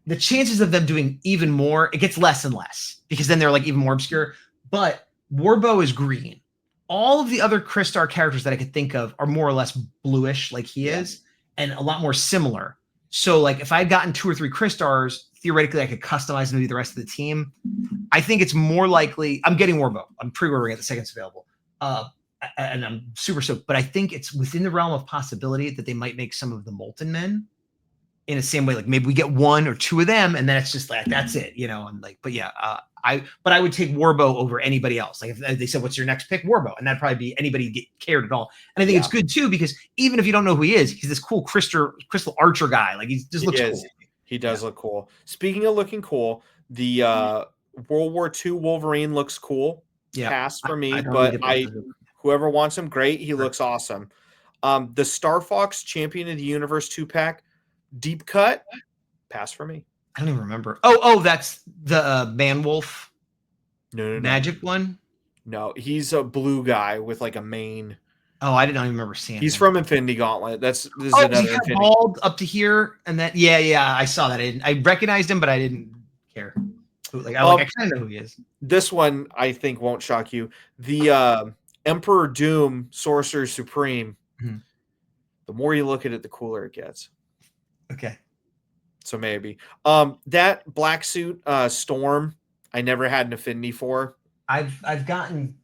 Speaker 3: the chances of them doing even more, it gets less and less, because then they're like even more obscure. But Warbow is green. All of the other Crystar characters that I could think of are more or less bluish, like he is, and a lot more similar. So like if I had gotten 2 or 3 Crystars, theoretically I could customize maybe the rest of the team. I think it's more likely I'm getting Warbow. I'm pre-ordering it the second it's available. And I'm super stoked. But I think it's within the realm of possibility that they might make some of the Molten Men in the same way. Like maybe we get 1 or 2 of them, and then it's just like that's it, you know. And like, but yeah, I would take Warbow over anybty else. Like if they said, "What's your next pick?" Warbow, and that'd probably be anybody get cared at all. And I think it's good too, because even if you don't know who he is, he's this cool crystal archer guy. Like he just looks cool.
Speaker 4: He does look cool. Speaking of looking cool, the World War II Wolverine looks cool. Yeah, pass for me, but whoever wants him, great. He looks awesome. The Star Fox Champion of the Universe 2-pack, deep cut, pass for me.
Speaker 3: I don't even remember. Oh, that's the Man-Wolf magic one?
Speaker 4: No, he's a blue guy with like a mane.
Speaker 3: Oh, I didn't even remember seeing
Speaker 4: He's from Infinity Gauntlet. This is
Speaker 3: another Infinity. Bald up to here, and then yeah, I saw that. I recognized him, but I didn't care. Like I kind of know who he is.
Speaker 4: This one I think won't shock you. The Emperor Doom Sorcerer Supreme. Mm-hmm. The more you look at it, the cooler it gets.
Speaker 3: Okay.
Speaker 4: So maybe that black suit Storm, I never had an affinity for.
Speaker 3: I've gotten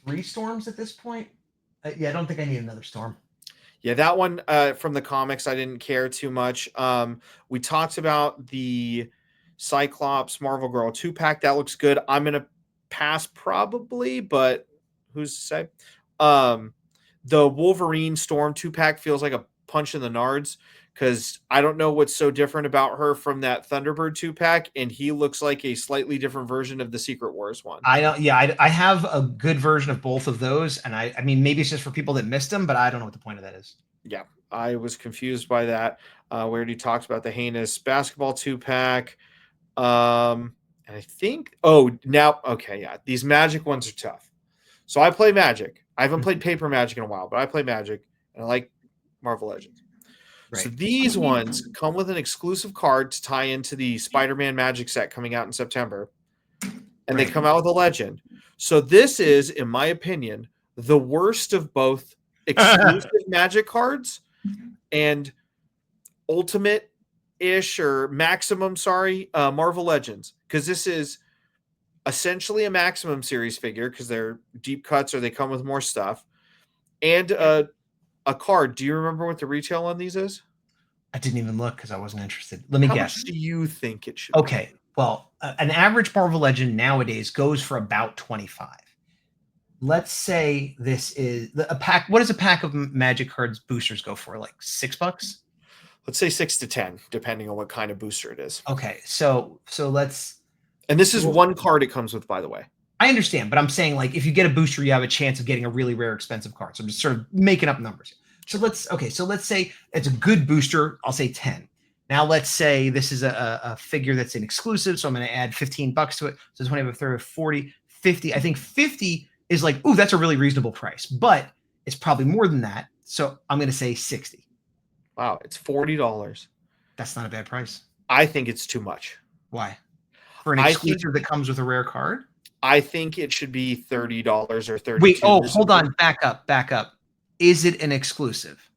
Speaker 3: 3 Storms at this point. Yeah, I don't think I need another Storm.
Speaker 4: Yeah, that one from the comics I didn't care too much. We talked about the Cyclops Marvel Girl 2-pack. That looks good. I'm gonna pass probably, but who's to say? The Wolverine Storm 2-pack feels like a punch in the nards, because I don't know what's so different about her from that Thunderbird 2-pack, and he looks like a slightly different version of the Secret Wars one.
Speaker 3: I don't. Yeah, I have a good version of both of those, and I mean maybe it's just for people that missed them, but I don't know what the point of that is.
Speaker 4: Yeah, I was confused by that. We already talked about the heinous basketball 2-pack, and I think these Magic ones are tough. So I play Magic. I haven't played Paper Magic in a while, but I play Magic, and I like Marvel Legends. Right. So these ones come with an exclusive card to tie into the Spider-Man Magic set coming out in September. And they come out with a legend. So this is, in my opinion, the worst of both exclusive Magic cards and ultimate-ish or maximum, Marvel Legends. Because this is essentially a maximum series figure, because they're deep cuts or they come with more stuff. And a card. Do you remember what the retail on these is?
Speaker 3: I didn't even look because I wasn't interested. Let me guess.
Speaker 4: How much do you think it should
Speaker 3: be? Well, an average Marvel Legend nowadays goes for about 25. Let's say this is a pack. What does a pack of Magic cards boosters go for? Like $6?
Speaker 4: Let's say 6 to 10, depending on what kind of booster it is.
Speaker 3: Okay, so let's.
Speaker 4: And this is one card it comes with, by the way.
Speaker 3: I understand, but I'm saying like if you get a booster, you have a chance of getting a really rare, expensive card. So I'm just sort of making up numbers. So let's say it's a good booster. I'll say 10. Now let's say this is a figure that's an exclusive. So I'm going to add $15 to it. So 20, 30, 40, 50. I think 50 is like, ooh, that's a really reasonable price, but it's probably more than that. So I'm going to say 60.
Speaker 4: Wow, it's $40.
Speaker 3: That's not a bad price.
Speaker 4: I think it's too much.
Speaker 3: Why? For an exclusive that comes with a rare card?
Speaker 4: I think it should be $30 or $32.
Speaker 3: Wait, hold on. Back up. Is it an exclusive?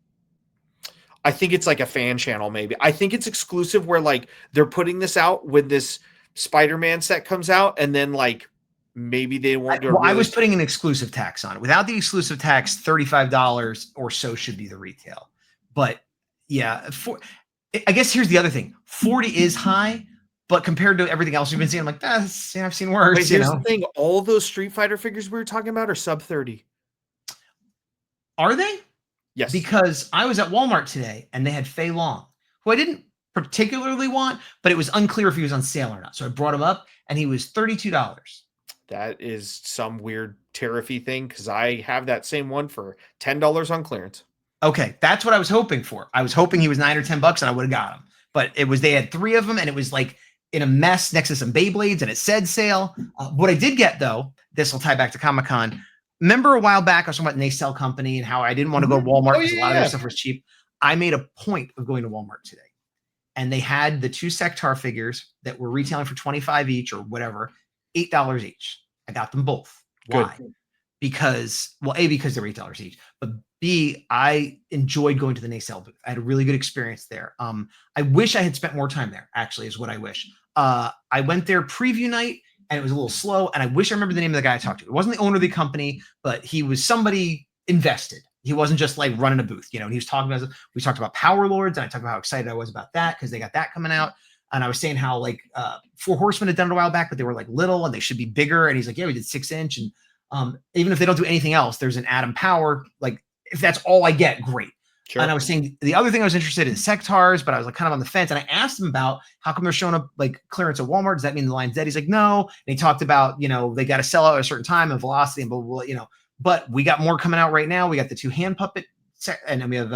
Speaker 4: I think it's like a fan channel, maybe. I think it's exclusive where like they're putting this out when this Spider-Man set comes out, and then like maybe they won't do it.
Speaker 3: Well, I was putting an exclusive tax on it. Without the exclusive tax, $35 or so should be the retail. But yeah, I guess here's the other thing. 40 is high. But compared to everything else we've been seeing, I'm like, I've seen worse.
Speaker 4: Wait, here's the thing. All those Street Fighter figures we were talking about are sub 30.
Speaker 3: Are they?
Speaker 4: Yes.
Speaker 3: Because I was at Walmart today and they had Fei Long, who I didn't particularly want, but it was unclear if he was on sale or not. So I brought him up and he was $32.
Speaker 4: That is some weird tariffy thing, because I have that same one for $10 on clearance.
Speaker 3: Okay. That's what I was hoping for. I was hoping he was $9 or $10 and I would have got him. But they had 3 of them and it was like in a mess next to some Beyblades, and it said sale. What I did get, though, this will tie back to Comic-Con. Remember a while back, I was talking about Nacelle Company and how I didn't want to go to Walmart because a lot of their stuff was cheap. I made a point of going to Walmart today, and they had the 2 Sectar figures that were retailing for $25 each or whatever, $8 each. I got them both.
Speaker 4: Good.
Speaker 3: Why? Because, well, A, because they're $8 each, but B, I enjoyed going to the Nacelle booth. I had a really good experience there. I wish I had spent more time there, actually, is what I wish. I went there preview night, and it was a little slow, and I wish I remember the name of the guy I talked to. It wasn't the owner of the company, but he was somebody invested. He wasn't just like running a booth, and he was talking about, we talked about Power Lords, and I talked about how excited I was about that because they got that coming out. And I was saying how like 4 Horsemen had done it a while back, but they were like little and they should be bigger. And he's like, yeah, we did 6-inch. And even if they don't do anything else, there's an Atom Power. Like if that's all I get, great. Sure. And I was saying the other thing I was interested in Sectars, but I was like kind of on the fence. And I asked him about how come they're showing up like clearance at Walmart. Does that mean the line's dead? He's like, no. And he talked about, they got to sell out at a certain time and velocity and blah, blah, blah, but we got more coming out right now. We got the 2 hand puppet and then we have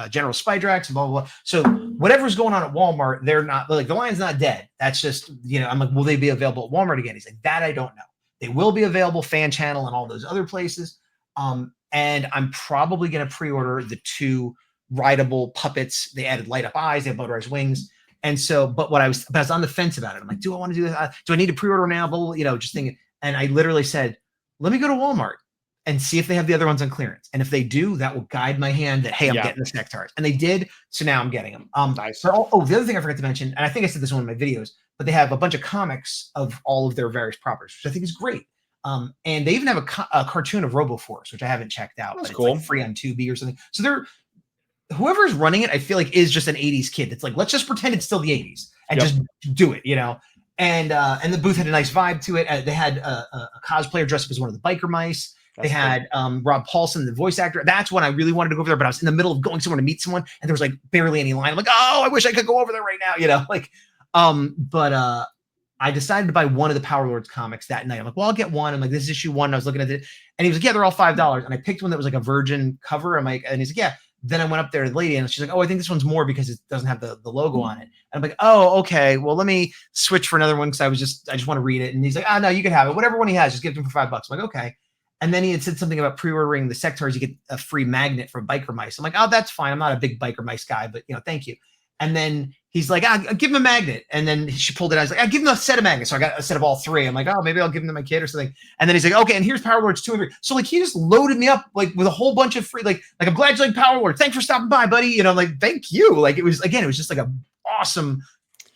Speaker 3: General Spidrax and blah, blah, blah. So whatever's going on at Walmart, they're not like the line's not dead. That's just, I'm like, will they be available at Walmart again? He's like, that I don't know. They will be available fan channel and all those other places. And I'm probably going to pre-order the 2 rideable puppets. They added light up eyes, they have motorized wings. And so, but I was on the fence about it. I'm like, do I want to do this? Do I need to pre-order now? Blah, blah, just thinking. And I literally said, let me go to Walmart and see if they have the other ones on clearance. And if they do, that will guide my hand that, hey, I'm getting the Sectars. And they did. So now I'm getting them.
Speaker 4: Nice.
Speaker 3: The other thing I forgot to mention, and I think I said this in one of my videos, but they have a bunch of comics of all of their various properties, which I think is great. And they even have a cartoon of RoboForce, which I haven't checked out.
Speaker 4: That's
Speaker 3: but
Speaker 4: cool.
Speaker 3: It's like free on Tubi or something. So whoever's running it, I feel like is just an 80s kid. It's like, let's just pretend it's still the 80s and just do it, And the booth had a nice vibe to it. They had a cosplayer dressed up as one of the biker mice. They had Rob Paulson, the voice actor. That's when I really wanted to go over there, but I was in the middle of going somewhere to meet someone, and there was like barely any line. I'm like, oh, I wish I could go over there right now, But I decided to buy one of the Power Lords comics that night. I'm like, well, I'll get one. I'm like, this is issue 1. And I was looking at it, and he was like, yeah, they're all $5. And I picked one that was like a virgin cover. I'm like, and he's like, yeah. Then I went up there to the lady, and she's like, oh, I think this one's more because it doesn't have the logo on it. And I'm like, oh, okay. Well, let me switch for another one because I just want to read it. And he's like, no, you can have it. Whatever one he has, just give it to him for $5. I'm like, okay. And then he had said something about pre-ordering the Sectars, you get a free magnet for biker mice. I'm like, oh, that's fine. I'm not a big biker mice guy, but thank you. And then he's like, I'll give him a magnet. And then she pulled it out. I was like, I'll give him a set of magnets. So I got a set of all 3. I'm like, oh, maybe I'll give them to my kid or something. And then he's like, okay, and here's Power Lords 2 and 3. So like he just loaded me up like with a whole bunch of free, like I'm glad you like Power Lords. Thanks for stopping by, buddy. Like, thank you. Like it was just like a awesome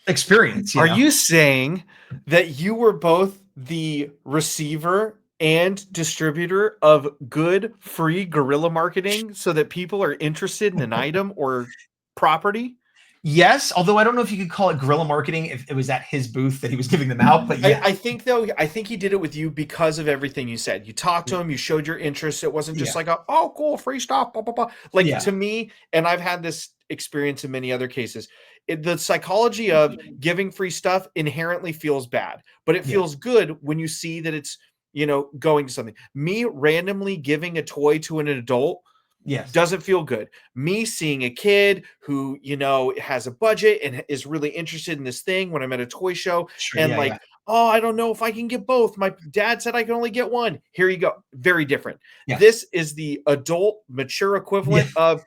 Speaker 3: experience.
Speaker 4: Are you saying that you were both the receiver and distributor of good free guerrilla marketing so that people are interested in an item or property?
Speaker 3: Yes, although I don't know if you could call it guerrilla marketing if it was at his booth that he was giving them out. But yeah,
Speaker 4: I think he did it with you because of everything you said. You talked to him, you showed your interest. It wasn't just like, oh, cool, free stuff, blah, blah, blah. Like to me, and I've had this experience in many other cases, the psychology of giving free stuff inherently feels bad, but it feels good when you see that it's, going to something. Me randomly giving a toy to an adult doesn't feel good. Me seeing a kid who, has a budget and is really interested in this thing when I'm at a toy show oh, I don't know if I can get both. My dad said I can only get one. Here you go. Very different. Yeah. This is the adult mature equivalent of,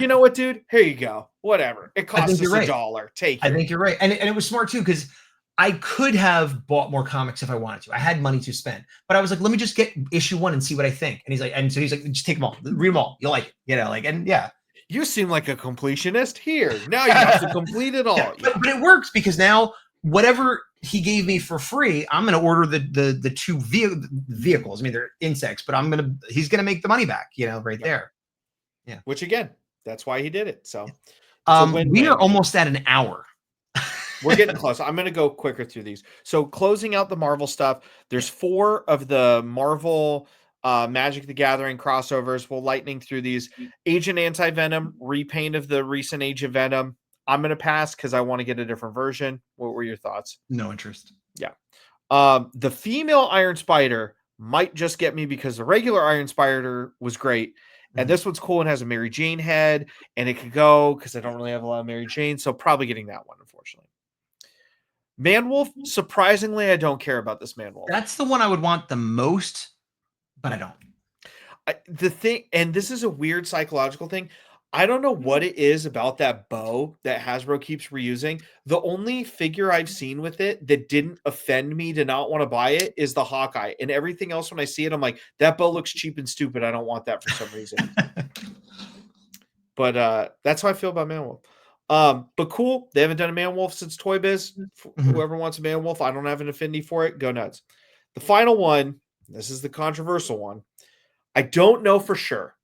Speaker 4: you know what, dude? Here you go. Whatever. It costs us $1. Take it.
Speaker 3: I think you're right. And it was smart too, because I could have bought more comics if I wanted to. I had money to spend, but I was like, let me just get issue 1 and see what I think. And he's like, just take them all, read them all. You'll like it, and yeah.
Speaker 4: You seem like a completionist here. Now you have to complete it all.
Speaker 3: Yeah, but it works because now whatever he gave me for free, I'm going to order the 2 vehicles. I mean, they're insects, but he's going to make the money back, right there. Yeah.
Speaker 4: Which again, that's why he did it. So
Speaker 3: we are almost at an hour.
Speaker 4: We're getting close. I'm going to go quicker through these. So closing out the Marvel stuff, there's 4 of the Marvel Magic the Gathering crossovers. We'll lightning through these. Agent Anti-Venom, repaint of the recent Age of Venom. I'm going to pass because I want to get a different version. What were your thoughts?
Speaker 3: No interest.
Speaker 4: Yeah. The female Iron Spider might just get me because the regular Iron Spider was great. And this one's cool and has a Mary Jane head, and it could go because I don't really have a lot of Mary Jane. So probably getting that one, unfortunately. Man-Wolf, surprisingly, I don't care about this Man-Wolf.
Speaker 3: That's the one I would want the most, but I don't.
Speaker 4: The thing, and this is a weird psychological thing. I don't know what it is about that bow that Hasbro keeps reusing. The only figure I've seen with it that didn't offend me to not want to buy it is the Hawkeye. And everything else, when I see it, I'm like, that bow looks cheap and stupid. I don't want that for some reason. But that's how I feel about Man-Wolf. But cool. They haven't done a Man-Wolf since Toy Biz. Whoever wants a Man-Wolf, I don't have an affinity for it. Go nuts. The final one, this is the controversial one. I don't know for sure,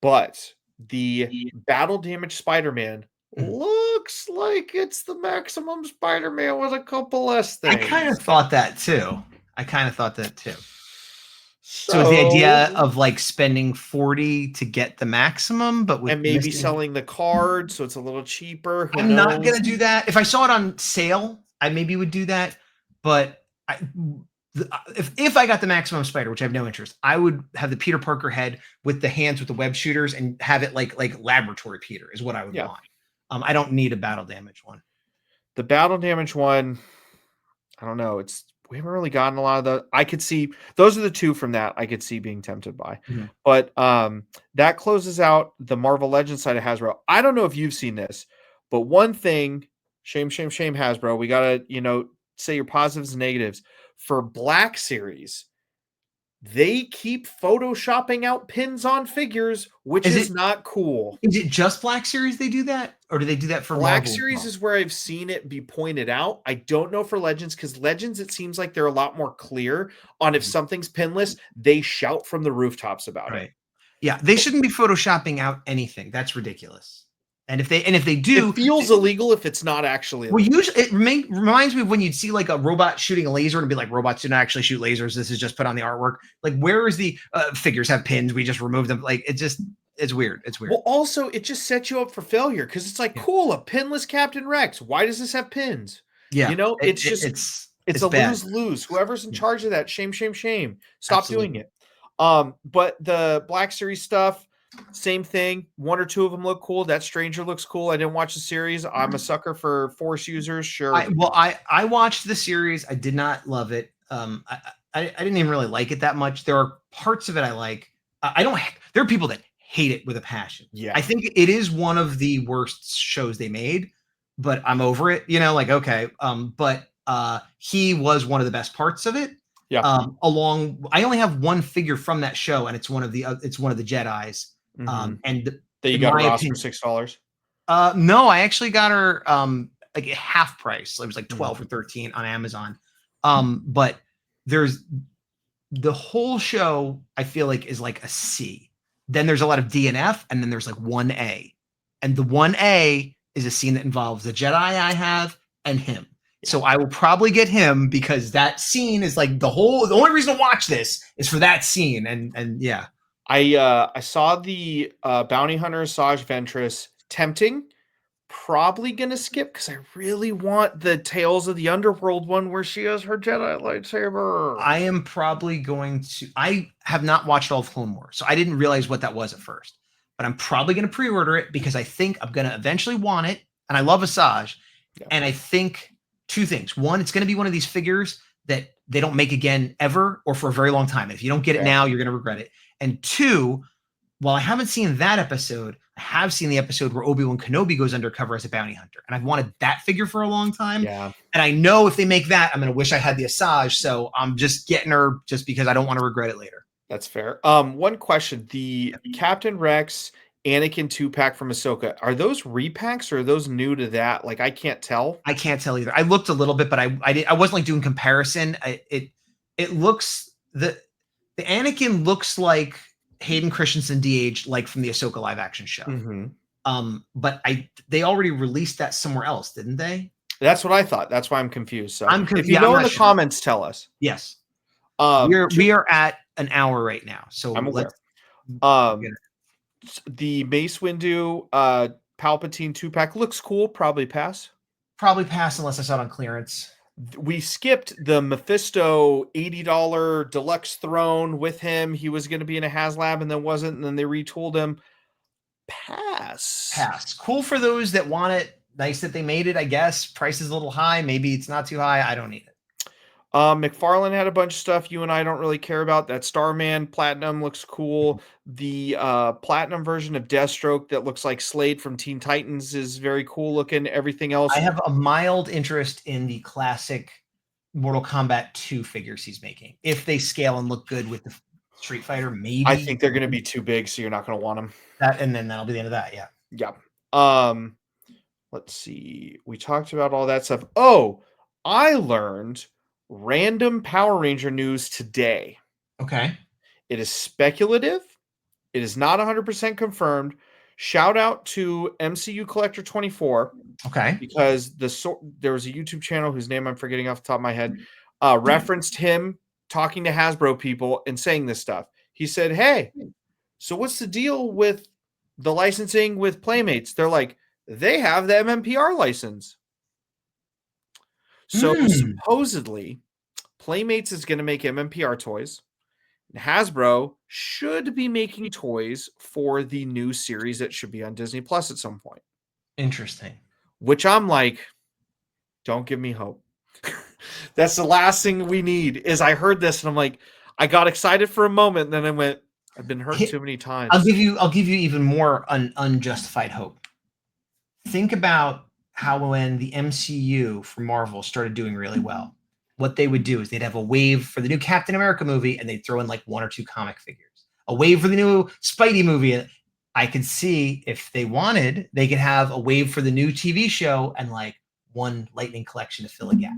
Speaker 4: but the battle damage Spider-Man looks like it's the maximum Spider-Man with a couple less things.
Speaker 3: I kind of thought that too. So the idea of like spending 40 to get the maximum, but with
Speaker 4: maybe selling the card, so it's a little cheaper.
Speaker 3: I'm not gonna do that. If I saw it on sale, I maybe would do that. But if I got the maximum Spider, which I have no interest, I would have the Peter Parker head with the hands with the web shooters and have it like Laboratory Peter is what I would want. I don't need a battle damage one. The battle damage one, I don't know. We haven't really gotten a lot of the. I could see those are the two from that I could see being tempted by. But that closes out the Marvel Legends side of Hasbro. I don't know if you've seen this, but one thing, shame, Hasbro. We gotta, say your positives and negatives. For Black Series, they keep photoshopping out pins on figures, which is not cool. Is it just Black Series they do that? Or do they do that for Black Marvel? Series is where I've seen it be pointed out. I don't know for Legends, because Legends, it seems like they're a lot more clear on if something's pinless, they shout from the rooftops about it. Yeah, they shouldn't be photoshopping out anything. That's ridiculous. And if they do, it feels illegal if it's not actually illegal. Well, usually it reminds me of when you'd see like a robot shooting a laser and be like, robots do not actually shoot lasers. This is just put on the artwork. Like, where is the figures have pins? We just remove them. Like, it's weird. It's weird. Well, also, it just sets you up for failure because it's like, cool, a pinless Captain Rex. Why does this have pins? Yeah, it's a lose-lose. Whoever's in charge of that, shame. Stop doing it. But the Black Series stuff, same thing. One or two of them look cool. That Stranger looks cool. I didn't watch the series. I'm a sucker for Force users. Sure. I watched the series. I did not love it. I didn't even really like it that much. There are parts of it I like. There are people that hate it with a passion. Yeah. I think it is one of the worst shows they made, but I'm over it. Okay. But he was one of the best parts of it. Yeah. I only have one figure from that show, and it's one of the Jedis. And that you got Ross for $6. No, I actually got her like half price. It was like 12 or 13 on Amazon. But there's the whole show, I feel like, is like a C. Then there's a lot of D and F, and then there's like 1A. And the 1A is a scene that involves the Jedi I have and him. So I will probably get him because that scene is like the only reason to watch this is for that scene. And yeah. I saw the Bounty Hunter Asajj Ventress tempting. Probably gonna skip because I really want the Tales of the Underworld one where she has her Jedi lightsaber. I am probably going to. I have not watched all of Clone Wars, so I didn't realize what that was at first. But I'm probably gonna pre-order it because I think I'm gonna eventually want it, and I love Asajj. Yeah. And I think two things: one, it's gonna be one of these figures that they don't make again ever or for a very long time. If you don't get it now, you're gonna regret it. And two, while I haven't seen that episode, I have seen the episode where Obi-Wan Kenobi goes undercover as a bounty hunter. And I've wanted that figure for a long time. Yeah. And I know if they make that, I'm going to wish I had the Asajj. So I'm just getting her just because I don't want to regret it later. That's fair. One question. The Captain Rex, Anakin 2-pack from Ahsoka, are those repacks or are those new to that? Like, I can't tell. I can't tell either. I looked a little bit, but I wasn't like doing comparison. It looks... The Anakin looks like Hayden Christensen de-aged, like from the Ahsoka live action show. But they already released that somewhere else, didn't they? That's what I thought. That's why I'm confused. So if you know in the comments, tell us. Yes. We are at an hour right now. So I'm aware. The Mace Windu Palpatine 2-pack looks cool. Probably pass. Probably pass unless I saw it on clearance. We skipped the Mephisto $80 deluxe throne with him. He was going to be in a HasLab and then wasn't, and then they retooled him. Pass. Cool for those that want it. nice that they made it, I guess. Price is a little high. Maybe it's not too high. I don't need it.
Speaker 4: McFarlane had a bunch of stuff you and I don't really care about. That Starman Platinum looks cool. The Platinum version of Deathstroke that looks like Slade from Teen Titans is very cool looking. Everything else,
Speaker 3: I have a mild interest in the classic Mortal Kombat 2 figures he's making. If they scale and look good with the Street Fighter, maybe.
Speaker 4: I think they're going to be too big, so you're not going to want them.
Speaker 3: And then that'll be the end of that. Yeah.
Speaker 4: Yeah. Let's see. We talked about all that stuff. Oh, I learned random Power Ranger news today.
Speaker 3: Okay.
Speaker 4: It is speculative. It is not 100% confirmed. Shout out to MCU Collector 24.
Speaker 3: Okay.
Speaker 4: Because there was a YouTube channel whose name I'm forgetting off the top of my head, referenced him talking to Hasbro people and saying this stuff. He said, "Hey, so what's the deal with the licensing with Playmates?" They're like, they have the MMPR license. So supposedly, Playmates is going to make MMPR toys. And Hasbro should be making toys for the new series that should be on Disney Plus at some point.
Speaker 3: Interesting.
Speaker 4: Which I'm like, don't give me hope. That's the last thing we need. Is I heard this and I'm like, I got excited for a moment, and then I went, I've been hurt too many times.
Speaker 3: I'll give you even more unjustified hope. Think about how when the MCU for Marvel started doing really well, what they would do is they'd have a wave for the new Captain America movie, and they'd throw in like 1 or 2 comic figures. A wave for the new Spidey movie. I could see if they wanted, they could have a wave for the new TV show and like 1 Lightning collection to fill a gap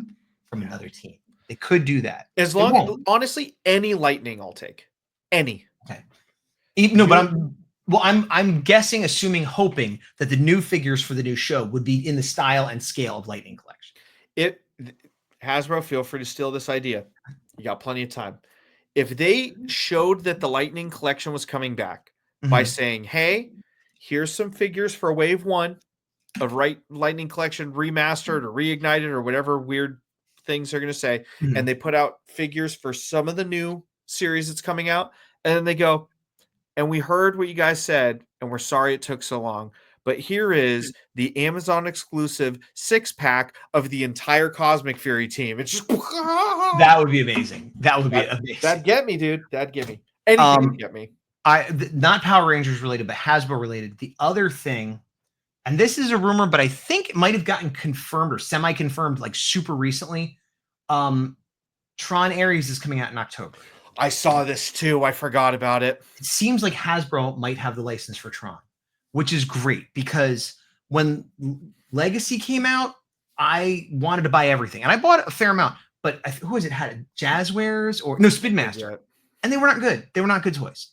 Speaker 3: from another team. They could do that.
Speaker 4: As long, honestly, any Lightning I'll take. Any.
Speaker 3: Okay. But I'm guessing, assuming, hoping that the new figures for the new show would be in the style and scale of Lightning collection.
Speaker 4: Hasbro, feel free to steal this idea. You got plenty of time. If they showed that the Lightning collection was coming back by saying, hey, here's some figures for wave 1 of Lightning collection remastered or reignited or whatever weird things they're going to say, and they put out figures for some of the new series that's coming out, and then they go, and we heard what you guys said, and we're sorry it took so long, but here is the Amazon exclusive 6-pack of the entire Cosmic Fury team. It's just
Speaker 3: that would be amazing. That would be amazing.
Speaker 4: That'd get me, dude. That'd get me. Anything would get me.
Speaker 3: Not Power Rangers related, but Hasbro related. The other thing, and this is a rumor, but I think it might have gotten confirmed or semi-confirmed like super recently. Tron Ares is coming out in October.
Speaker 4: I saw this too. I forgot about it.
Speaker 3: It seems like Hasbro might have the license for Tron, which is great because when Legacy came out, I wanted to buy everything. And I bought a fair amount, but who was it? Had Jazzwares or no Spinmaster. And they were not good. They were not good toys.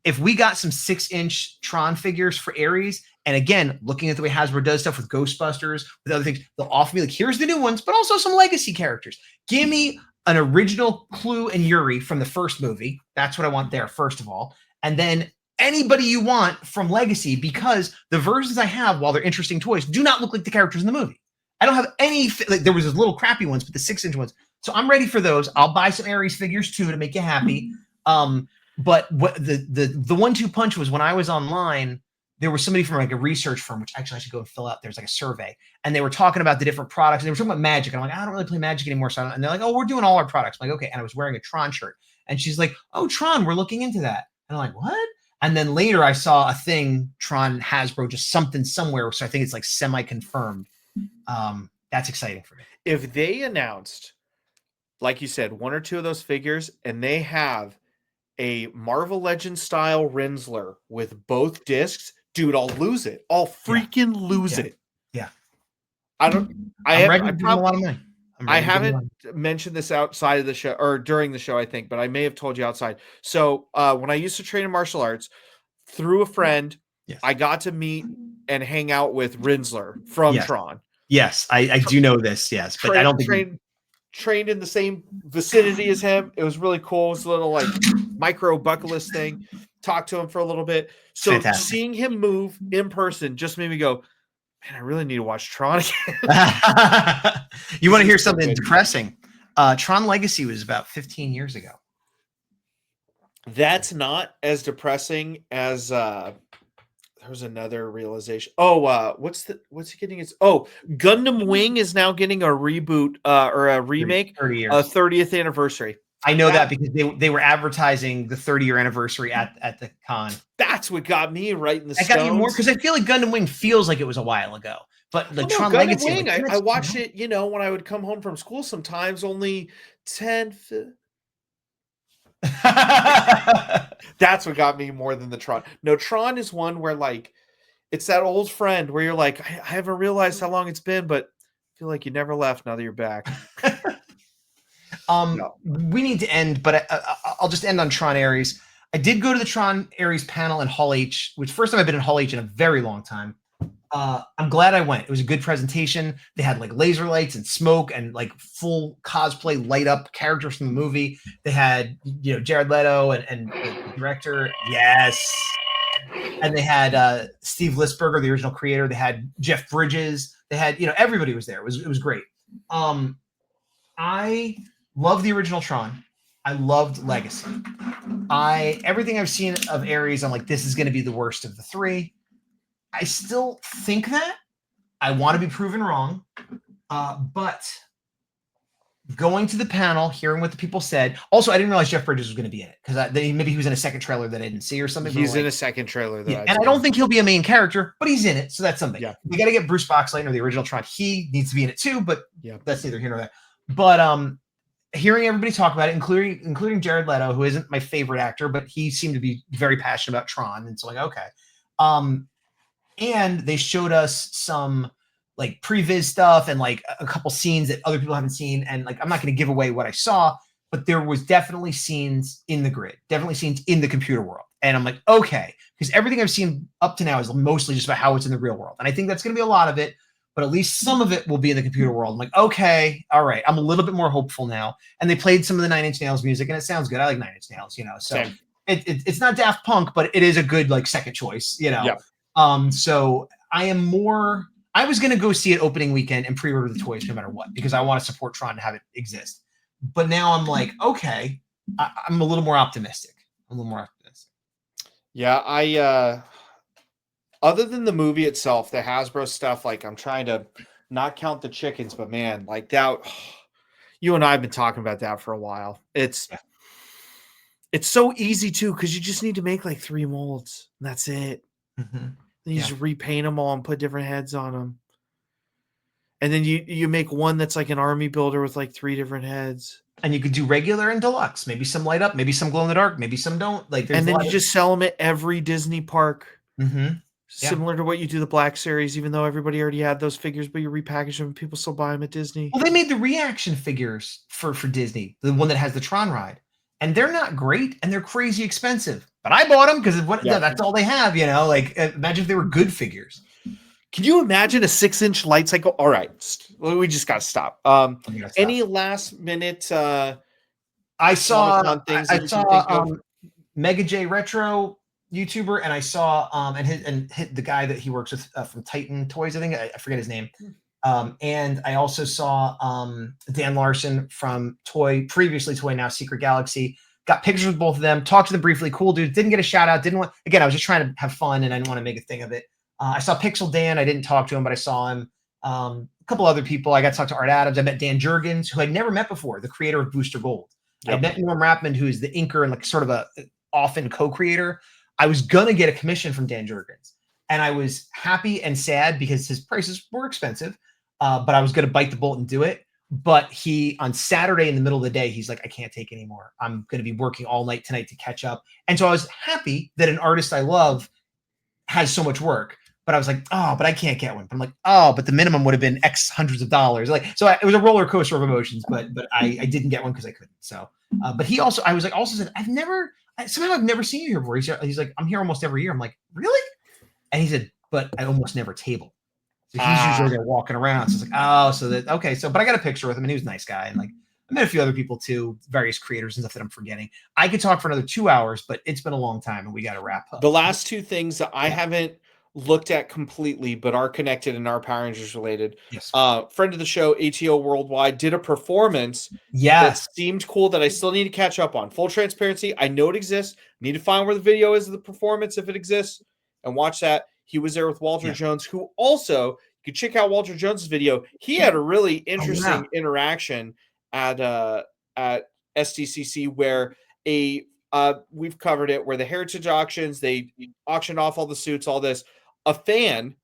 Speaker 3: If we got some 6-inch Tron figures for Ares, and again, looking at the way Hasbro does stuff with Ghostbusters, with other things, they'll offer me like, here's the new ones, but also some legacy characters. Give me an original Clue and Yuri from the first movie. That's what I want there, first of all. And then anybody you want from Legacy, because the versions I have, while they're interesting toys, do not look like the characters in the movie. I don't have any, like there was those little crappy ones, but the 6-inch ones. So I'm ready for those. I'll buy some Ares figures too to make you happy. But what the 1-2 punch was when I was online, there was somebody from like a research firm, which actually I should go and fill out. There's like a survey, and they were talking about the different products. And they were talking about Magic. And I'm like, I don't really play Magic anymore. So and they're like, oh, we're doing all our products. I'm like, okay. And I was wearing a Tron shirt, and she's like, oh, Tron, we're looking into that. And I'm like, what? And then later I saw a thing, Tron Hasbro, just something somewhere. So I think it's like semi-confirmed. That's exciting for me.
Speaker 4: If they announced, like you said, 1 or 2 of those figures, and they have a Marvel Legends style Rinsler with both discs, dude, I'll lose it. I'll freaking lose it.
Speaker 3: Yeah.
Speaker 4: I'm
Speaker 3: ready to do a lot of money.
Speaker 4: I haven't mentioned this outside of the show or during the show, I think, but I may have told you outside. So when I used to train in martial arts, through a friend, I got to meet and hang out with Rinsler from Tron.
Speaker 3: Yes, I do know this. Yes, but I don't think
Speaker 4: trained in the same vicinity as him. It was really cool. It was a little like micro bucket list thing. Talked to him for a little bit. So fantastic. Seeing him move in person just made me go, man, I really need to watch Tron again.
Speaker 3: You want to hear something depressing? Tron Legacy was about 15 years ago.
Speaker 4: That's not as depressing as there was another realization. Oh, what's he getting? Gundam Wing is now getting a reboot or a remake,
Speaker 3: 30 years.
Speaker 4: a 30th anniversary.
Speaker 3: I know that because they were advertising the 30-year anniversary at the con.
Speaker 4: That's what got me right in the stones.
Speaker 3: I got you more because I feel like Gundam Wing feels like it was a while ago. But the Tron
Speaker 4: Gundam
Speaker 3: Legacy,
Speaker 4: Wing,
Speaker 3: like,
Speaker 4: I watched it, when I would come home from school sometimes, only 10. That's what got me more than the Tron. No, Tron is one where, like, it's that old friend where you're like, I haven't realized how long it's been, but I feel like you never left now that you're back.
Speaker 3: We need to end, but I'll just end on Tron Ares. I did go to the Tron Ares panel in Hall H, which first time I've been in Hall H in a very long time. I'm glad I went. It was a good presentation. They had like laser lights and smoke and like full cosplay light up characters from the movie. They had, Jared Leto and the director. Yes. And they had Steve Lisberger, the original creator. They had Jeff Bridges. They had, everybody was there. It was great. I love the original Tron. I loved Legacy. Everything I've seen of Ares, I'm like, this is going to be the worst of the three. I still think that. I want to be proven wrong. But going to the panel, hearing what the people said. Also, I didn't realize Jeff Bridges was going to be in it because maybe he was in a second trailer that I didn't see or something.
Speaker 4: He's in a second trailer.
Speaker 3: And I don't think he'll be a main character, but he's in it. So that's something.
Speaker 4: Yeah.
Speaker 3: We got to get Bruce Boxleitner, the original Tron. He needs to be in it too, but that's neither here nor there. But hearing everybody talk about it, including Jared Leto, who isn't my favorite actor, but he seemed to be very passionate about Tron. And so like, okay. And they showed us some like previs stuff and like a couple scenes that other people haven't seen. And like, I'm not going to give away what I saw, but there was definitely scenes in the grid, definitely scenes in the computer world. And I'm like, okay, because everything I've seen up to now is mostly just about how it's in the real world. And I think that's going to be a lot of it, but at least some of it will be in the computer world. I'm like, okay, all right. I'm a little bit more hopeful now. And they played some of the Nine Inch Nails music and it sounds good. I like Nine Inch Nails, so it's not Daft Punk, but it is a good like second choice, Yeah. So I was going to go see it opening weekend and pre-order the toys no matter what, because I want to support Tron and have it exist. But now I'm like, okay, I'm a little more optimistic.
Speaker 4: Yeah. Other than the movie itself, the Hasbro stuff, like I'm trying to not count the chickens, but man, like that, you and I have been talking about that for a while. It's so easy too, because you just need to make like 3 molds. And that's it.
Speaker 3: Mm-hmm.
Speaker 4: Then you just repaint them all and put different heads on them. And then you make one that's like an army builder with like 3 different heads.
Speaker 3: And you could do regular and deluxe. Maybe some light up, maybe some glow in the dark, maybe some don't.
Speaker 4: And then you just sell them at every Disney park.
Speaker 3: Mm-hmm.
Speaker 4: Similar to what you do the Black Series, even though everybody already had those figures, but you repackage them and people still buy them at Disney.
Speaker 3: Well, they made the reaction figures for Disney, the one that has the Tron ride. And they're not great and they're crazy expensive. But I bought them because that's all they have, Like, imagine if they were good figures.
Speaker 4: Can you imagine a 6-inch light cycle? All right, we just got to stop. Any last minute?
Speaker 3: I saw Mega J Retro YouTuber, and I saw and the guy that he works with from Titan Toys. I think I forget his name. And I also saw Dan Larson from previously Toy, now Secret Galaxy. Got pictures with both of them, talked to them briefly. Cool dude. Didn't get a shout out. Again, I was just trying to have fun and I didn't want to make a thing of it. I saw Pixel Dan. I didn't talk to him, but I saw him. A couple other people. I got to talk to Art Adams. I met Dan Jurgens, who I'd never met before, the creator of Booster Gold. I met Norm Rapman, who is the inker and like sort of a often co-creator. I was going to get a commission from Dan Jurgens. And I was happy and sad because his prices were expensive. But I was going to bite the bullet and do it. But on Saturday in the middle of the day, he's like, I can't take anymore. I'm going to be working all night tonight to catch up. And so I was happy that an artist I love has so much work. But I was like, oh, but I can't get one. But I'm like, oh, but the minimum would have been X hundreds of dollars. It was a roller coaster of emotions. But I didn't get one because I couldn't. So, but he also, said, I've never seen you here before. He's like, I'm here almost every year. I'm like, really? And he said, but I almost never table. So he's usually there walking around. So it's like, but I got a picture with him and he was a nice guy. And like, I met a few other people too, various creators and stuff that I'm forgetting. I could talk for another 2 hours, but it's been a long time and we got to wrap up.
Speaker 4: The last 2 things that I haven't looked at completely, but are connected and are Power Rangers related.
Speaker 3: Yes.
Speaker 4: Friend of the show, ATO Worldwide, did a performance that seemed cool that I still need to catch up on. Full transparency, I know it exists. Need to find where the video is of the performance if it exists and watch that. He was there with Walter
Speaker 3: Yeah.
Speaker 4: Jones, who also, you could check out Walter Jones' video. He had a really interesting interaction at Sdcc where we've covered it, where the heritage auctions, they auctioned off all the suits, all this. A fan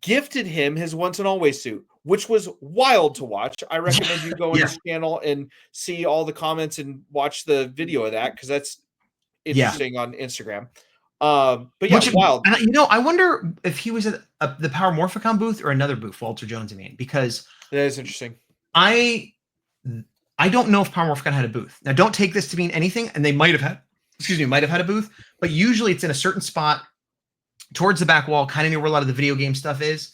Speaker 4: gifted him his Once and Always suit, which was wild to watch. I recommend you go on his channel and see all the comments and watch the video of that, because that's interesting on Instagram. But yeah, wild.
Speaker 3: You know, I wonder if he was at the Power Morphicon booth or another booth, Walter Jones, I mean, because
Speaker 4: that is interesting.
Speaker 3: I don't know if Power Morphicon had a booth. Now, don't take this to mean anything, and they might have had a booth, but usually it's in a certain spot towards the back wall, kind of near where a lot of the video game stuff is.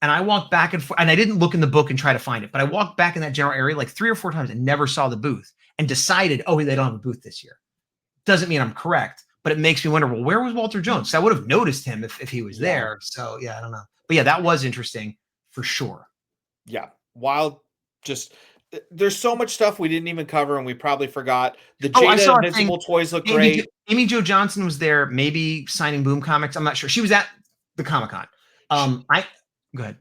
Speaker 3: And I walked back and forth, and I didn't look in the book and try to find it, but I walked back in that general area like 3 or 4 times and never saw the booth, and decided, oh, they don't have a booth this year. Doesn't mean I'm correct, but it makes me wonder, well, where was Walter Jones? So I would have noticed him if he was there. So yeah, I don't know. But yeah, that was interesting for sure.
Speaker 4: Yeah. Wild. Just, there's so much stuff we didn't even cover, and we probably forgot. The Jada Invincible toys look great.
Speaker 3: Amy Jo Johnson was there, maybe signing Boom Comics. I'm not sure. She was at the Comic-Con. Go ahead.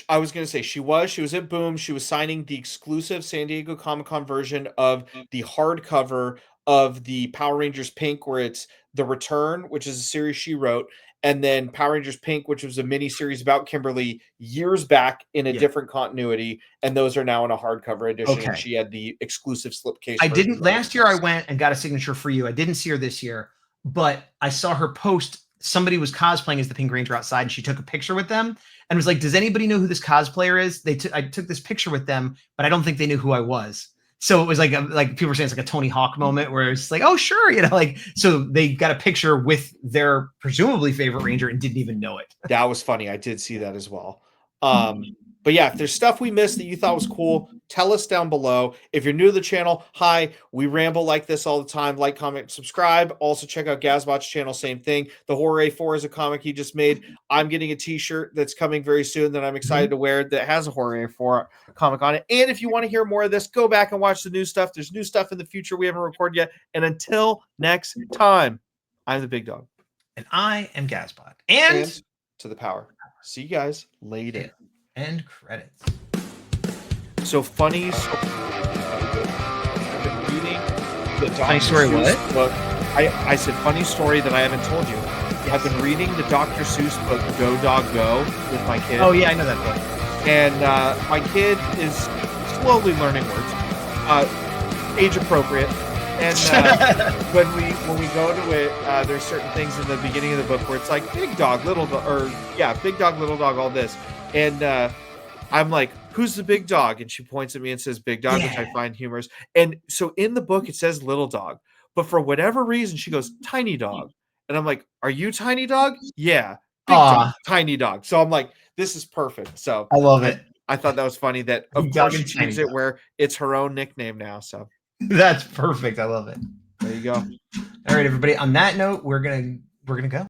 Speaker 4: I was going to say she was at Boom. She was signing the exclusive San Diego Comic-Con version of the hardcover of the Power Rangers Pink, where it's The Return, which is a series she wrote, and then Power Rangers Pink, which was a mini series about Kimberly years back in a different continuity, and those are now in a hardcover edition. And she had the exclusive slipcase.
Speaker 3: I didn't last year. I went and got a signature for you. I didn't see her this year, but I saw her post. Somebody was cosplaying as the Pink Ranger outside, and she took a picture with them and was like, "Does anybody know who this cosplayer is?" I took this picture with them, but I don't think they knew who I was. So it was like people were saying it's like a Tony Hawk moment where it's like, oh, sure. You know, like, so they got a picture with their presumably favorite Ranger and didn't even know it.
Speaker 4: That was funny. I did see that as well. But yeah, if there's stuff we missed that you thought was cool, tell us down below. If you're new to the channel, hi, we ramble like this all the time. Like, comment, subscribe. Also check out Gazbot's channel, same thing. The Horror A4 is a comic he just made. I'm getting a t-shirt that's coming very soon that I'm excited to wear that has a Horror A4 comic on it. And if you want to hear more of this, go back and watch the new stuff. There's new stuff in the future we haven't recorded yet. And until next time, I'm the Big Dog.
Speaker 3: And I am Gazbot. And
Speaker 4: to the power. See you guys later.
Speaker 3: End credits.
Speaker 4: So funny. I've been reading the
Speaker 3: funny story. What?
Speaker 4: Book. I said funny story that I haven't told you. Yes. I've been reading the Dr. Seuss book Go Dog Go with my kid.
Speaker 3: Oh yeah, I know that book.
Speaker 4: And my kid is slowly learning words, age appropriate. And when we go to it, there's certain things in the beginning of the book where it's like big dog, little dog, or big dog, little dog, all this. And I'm like, who's the big dog? And she points at me and says big dog, which I find humorous. And so in the book, it says little dog. But for whatever reason, she goes, tiny dog. And I'm like, are you tiny dog? Yeah. Big dog, tiny dog. So I'm like, this is perfect. So
Speaker 3: I love it.
Speaker 4: I thought that was funny that, of course, she changed it where it's her own nickname now. So
Speaker 3: that's perfect. I love it.
Speaker 4: There you go.
Speaker 3: All right, everybody. On that note, we're gonna go.